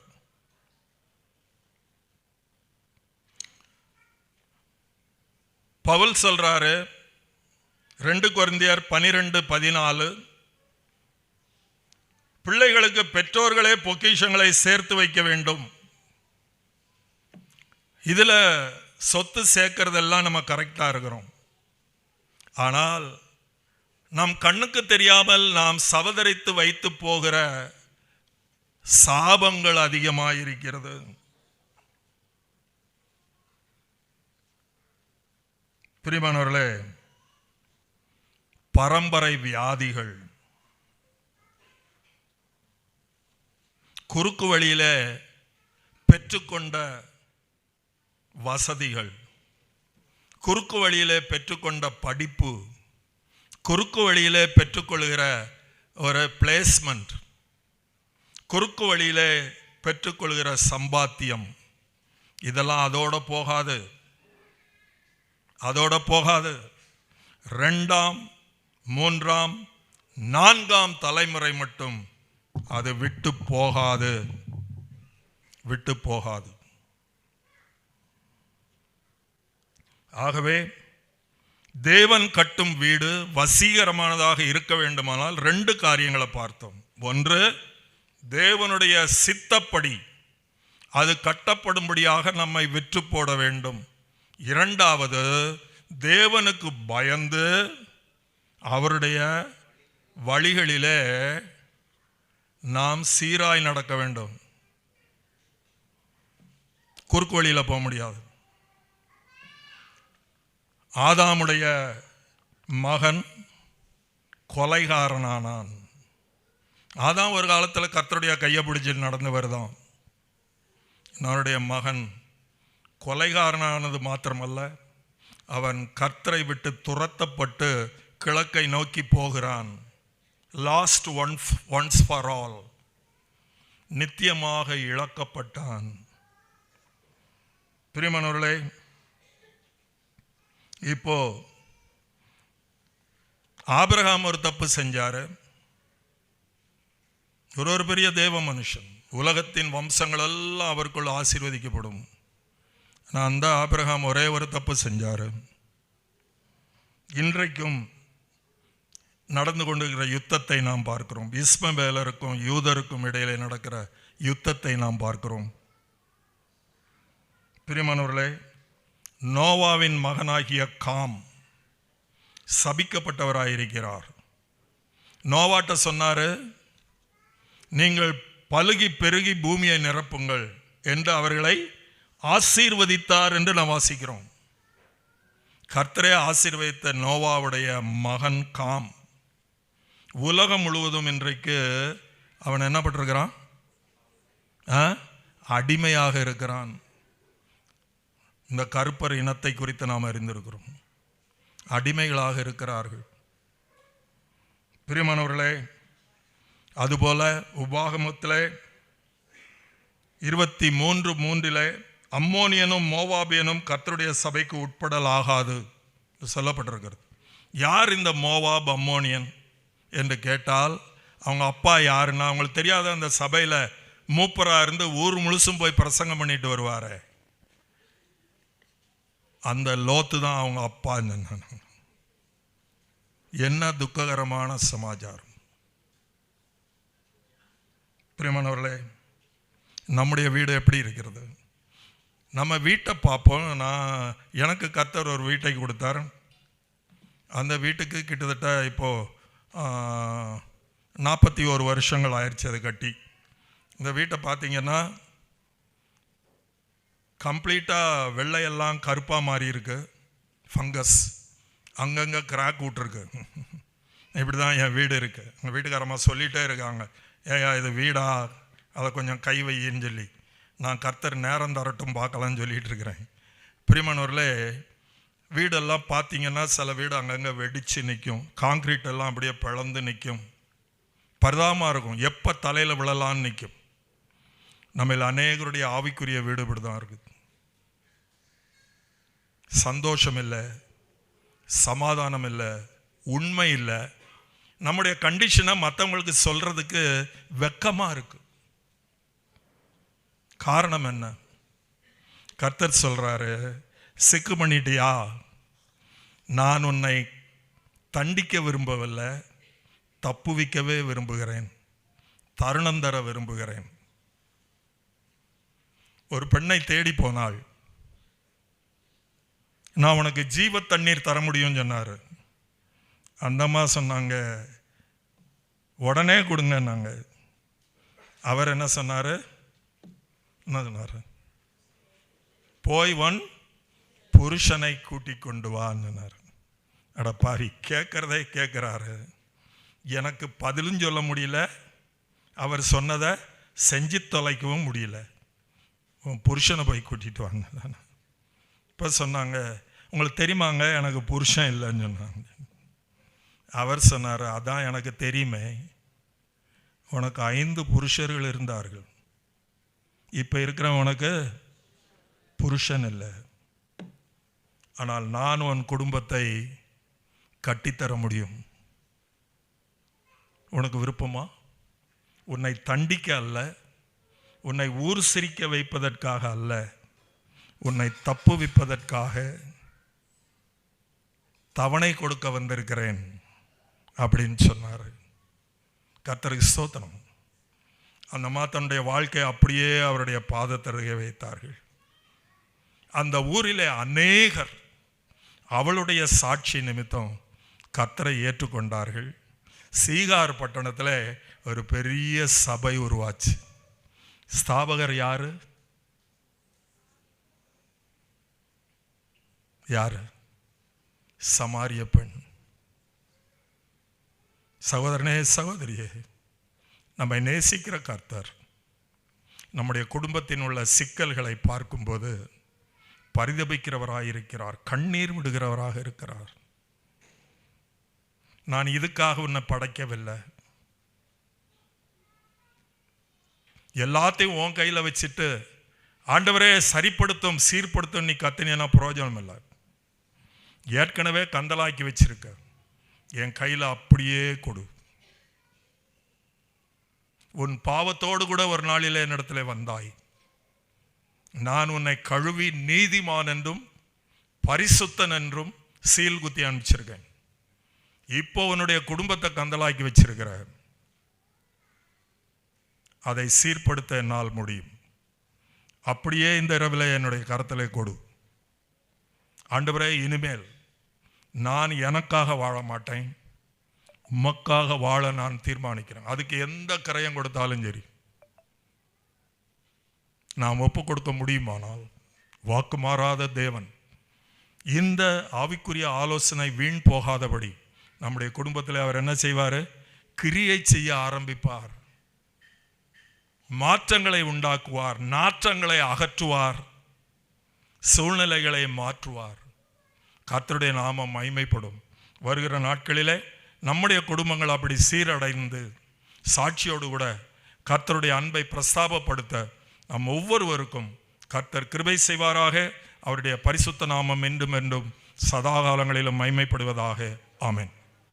பவுல் சொல்றாரு 2 கொரிந்தியர் 12:14, பிள்ளைகளுக்கு பெற்றோர்களே பொக்கிஷங்களை சேர்த்து வைக்க வேண்டும். இதுல சொத்து சேர்க்கறதெல்லாம் நம்ம கரெக்டா இருக்கிறோம். ஆனால் நம் கண்ணுக்கு தெரியாமல் நாம் சவதரித்து வைத்து போகிற சாபங்கள் அதிகமாயிருக்கிறது. பிரியமானவர்களே, பரம்பரை வியாதிகள், குறுக்கு வழியில பெற்றுக்கொண்ட வசதிகள், குறுக்கு வழியிலே பெற்றுக்கொண்ட படிப்பு, குறுக்கு வழியிலே பெற்றுக்கொள்கிற ஒரு பிளேஸ்மெண்ட், குறுக்கு வழியிலே பெற்றுக்கொள்கிற சம்பாத்தியம், இதெல்லாம் அதோட போகாது. 2ஆம் 3ஆம் 4ஆம் தலைமுறை மட்டும் அது விட்டு போகாது. ஆகவே தேவன் கட்டும் வீடு வசீகரமானதாக இருக்க வேண்டுமானால் 2 காரியங்களை பார்த்தோம். ஒன்று, தேவனுடைய சித்தப்படி அது கட்டப்படும்படியாக நம்மை விற்று போட வேண்டும். 2வது, தேவனுக்கு பயந்து அவருடைய வழிகளிலே நாம் சீராய் நடக்க வேண்டும். குறுக்கு வழியில போக முடியாது. ஆதாமுடைய மகன் கொலைகாரனானான். ஆதாம் ஒரு காலத்தில் கர்த்தருடைய கையை பிடிச்சி நடந்து வருதான். அவனுடைய மகன் கொலைகாரனானது மாத்திரமல்ல, அவன் கர்த்தரை விட்டு துரத்தப்பட்டு கிழக்கை நோக்கி போகிறான். லாஸ்ட் ஒன்ஸ் ஃபார் ஆல், நித்தியமாக இழக்கப்பட்டான். பிரியமானவர்களே, இப்போ ஆபிரகாம் ஒரு தப்பு செஞ்சாரு. ஒரு பெரிய தேவ மனுஷன், உலகத்தின் வம்சங்கள் எல்லாம் அவருக்குள் ஆசீர்வதிக்கப்படும். அந்த ஆபிரகாம் ஒரே ஒரு தப்பு செஞ்சாரு. இன்றைக்கும் நடந்து கொண்டிருக்கிற யுத்தத்தை நாம் பார்க்கிறோம். இஸ்மவேலருக்கும் யூதருக்கும் இடையிலே நடக்கிற யுத்தத்தை நாம் பார்க்கிறோம். பிரியமானவர்களே, நோவாவின் மகனாகிய காம் சபிக்கப்பட்டவராயிருக்கிறார். நோவாட்ட சொன்னாரு, நீங்கள் பலுகி பெருகி பூமியை நிரப்புங்கள் என்று அவர்களை ஆசீர்வதித்தார் என்று நாம் வாசிக்கிறோம். கர்த்தரே ஆசீர்வதித்த நோவாவுடைய மகன் காம் உலகம் முழுவதும் இன்றைக்கு அவன் என்ன பட்டிருக்கிறான்? அடிமையாக இருக்கிறான். இந்த கருப்பர் இனத்தை குறித்து நாம் அறிந்திருக்கிறோம். அடிமைகளாக இருக்கிறார்கள். பிரியமானவர்களே, அதுபோல உபாகமத்திலே 23:3 அம்மோனியனும் மோவாபியனும் கர்த்தருடைய சபைக்கு உட்படலாகாது சொல்லப்பட்டிருக்கிறது. யார் இந்த மோவாப் அம்மோனியன் என்று கேட்டால், அவங்க அப்பா யாருன்னா அவங்களுக்கு தெரியாத. அந்த சபையில் மூப்பராக இருந்து ஊர் முழுசும் போய் பிரசங்கம் பண்ணிட்டு வருவார். அந்த லோத்து தான் அவங்க அப்பா. என்ன துக்ககரமான சமாச்சாரம். பிரியமானவர்களே, நம்முடைய வீடு எப்படி இருக்கிறது? நம்ம வீட்டை பார்ப்போம். எனக்கு கர்த்தர் ஒரு வீட்டை கொடுத்தார். அந்த வீட்டுக்கு கிட்டத்தட்ட இப்போது 41 வருஷங்கள் ஆயிடுச்சு அது கட்டி. இந்த வீட்டை பார்த்தீங்கன்னா கம்ப்ளீட்டாக வெள்ளையெல்லாம் கருப்பாக மாறி இருக்கு. ஃபங்கஸ் அங்கங்கே கிராக் விட்டுருக்கு. இப்படி தான் என் வீடு இருக்குது. எங்கள் வீட்டுக்காரம்மா சொல்லிகிட்டே இருக்காங்க, ஏயா இது வீடா, அதை கொஞ்சம் கை வையின்னு சொல்லி. நான் கர்த்தர் நேரம் தரட்டும் பார்க்கலான்னு சொல்லிகிட்டு இருக்கிறேன். பிரியமானவர்களே, வீடெல்லாம் பார்த்தீங்கன்னா சில வீடு அங்கங்கே வெடித்து நிற்கும். காங்க்ரீட் எல்லாம் அப்படியே பிளந்து நிற்கும். பரிதாபமாக இருக்கும். எப்போ தலையில் விழலான்னு நிற்கும். நம்மள அநேகருடைய ஆவிக்குரிய வீடு இப்படி தான் இருக்குது. சந்தோஷம் இல்லை, சமாதானம் இல்லை, உண்மை இல்லை. நம்முடைய கண்டிஷனை மற்றவங்களுக்கு சொல்கிறதுக்கு வெக்கமாக இருக்கு. காரணம் என்ன? கர்த்தர் சொல்கிறாரு, சிக்கு பண்ணிட்டியா? நான் உன்னை தண்டிக்க விரும்பவில்லை, தப்புவிக்கவே விரும்புகிறேன், தருணம் தர விரும்புகிறேன். ஒரு பெண்ணை தேடி போனாள். நான் உனக்கு ஜீவ தண்ணீர் தர முடியும்னு சொன்னார். அந்தம்மா சொன்னாங்க, உடனே கொடுங்க. நாங்கள் அவர் என்ன சொன்னார்? போய் ஒன் புருஷனை கூட்டி கொண்டு வான்னார். அட பாரி, கேட்கறதே கேட்குறாரு. எனக்கு பதிலும் சொல்ல முடியல, அவர் சொன்னதை செஞ்சு தொலைக்கவும் முடியல. உன் புருஷனை போய் கூட்டிட்டு வாங்க. இப்போ சொன்னாங்க, உங்களுக்கு தெரியுமாங்க எனக்கு புருஷன் இல்லைன்னு சொன்னாங்க. அவர் சொன்னார், அதான் எனக்கு தெரியுமே, உனக்கு 5 புருஷர்கள் இருந்தார்கள், இப்போ இருக்கிற உனக்கு புருஷன் இல்லை. ஆனால் நான் உன் குடும்பத்தை கட்டித்தர முடியும். உனக்கு விருப்பமா? உன்னை தண்டிக்க அல்ல, உன்னை ஊர் சிரிக்க வைப்பதற்காக அல்ல, உன்னை தப்புவிப்பதற்காக தவணை கொடுக்க வந்திருக்கிறேன் அப்படின்னு சொன்னார். கர்த்தருக்கு ஸ்தோத்திரம். அந்த தன்னுடைய வாழ்க்கையை அப்படியே அவருடைய பாதத்தருகே வைத்தார்கள். அந்த ஊரிலே அநேகர் அவளுடைய சாட்சி நிமித்தம் கர்த்தரை ஏற்றுக்கொண்டார்கள். சீகார் பட்டணத்தில் ஒரு பெரிய சபை உருவாச்சு. ஸ்தாபகர் யாரு? யாரு? சமாரிய பெண். சகோதரனே, சகோதரியே, நம்மை நேசிக்கிற கர்த்தர் நம்முடைய குடும்பத்தின் உள்ள சிக்கல்களை பார்க்கும்போது பரிதபிக்கிறவராக இருக்கிறார், கண்ணீர் விடுகிறவராக இருக்கிறார். நான் இதுக்காக உன்னை படைக்கவில்லை, எல்லாத்தையும் உன் கையில் வச்சுட்டு ஆண்டவரே சரிப்படுத்தும் சீர்படுத்தும் நீ கத்தினா பிரயோஜனம் இல்லை. ஏற்கனவே கந்தலாக்கி வச்சிருக்க, என் கையில் அப்படியே கொடு. உன் பாவத்தோடு கூட ஒரு நாளிலே என்னிடத்துல வந்தாய், நான் உன்னை கழுவி நீதிமான் என்றும் பரிசுத்தன் என்றும் சீல் குத்தி அனுப்பிச்சிருக்கேன். இப்போ உன்னுடைய குடும்பத்தை கந்தலாக்கி வச்சிருக்கிற, அதை சீர்படுத்த என்னால் முடியும். அப்படியே இந்த இரவில் என்னுடைய கரத்திலே கொடு. ஆண்டவரே, இனிமேல் நான் எனக்காக வாழ மாட்டேன், உமக்காக வாழ நான் தீர்மானிக்கிறேன். அதுக்கு எந்த கரையம் கொடுத்தாலும் சரி நாம் ஒப்பு கொடுக்க முடியுமானால், வாக்கு மாறாத தேவன் இந்த ஆவிக்குரிய ஆலோசனை வீண் போகாதபடி நம்முடைய குடும்பத்தில் அவர் என்ன செய்வார்? கிரியை செய்ய ஆரம்பிப்பார், மாற்றங்களை உண்டாக்குவார், நாற்றங்களை அகற்றுவார், சூழ்நிலைகளை மாற்றுவார். கர்த்தருடைய நாமம் மகிமைப்படும். வருகிற நாட்களிலே நம்முடைய குடும்பங்கள் அப்படி சீரடைந்து சாட்சியோடு கூட கர்த்தருடைய அன்பை பிரஸ்தாபப்படுத்த நம் ஒவ்வொருவருக்கும் கர்த்தர் கிருபை செய்வாராக. அவருடைய பரிசுத்த நாமம் என்றும் என்றும் சதா காலங்களிலும் மகிமைப்படுவதாக. ஆமென்.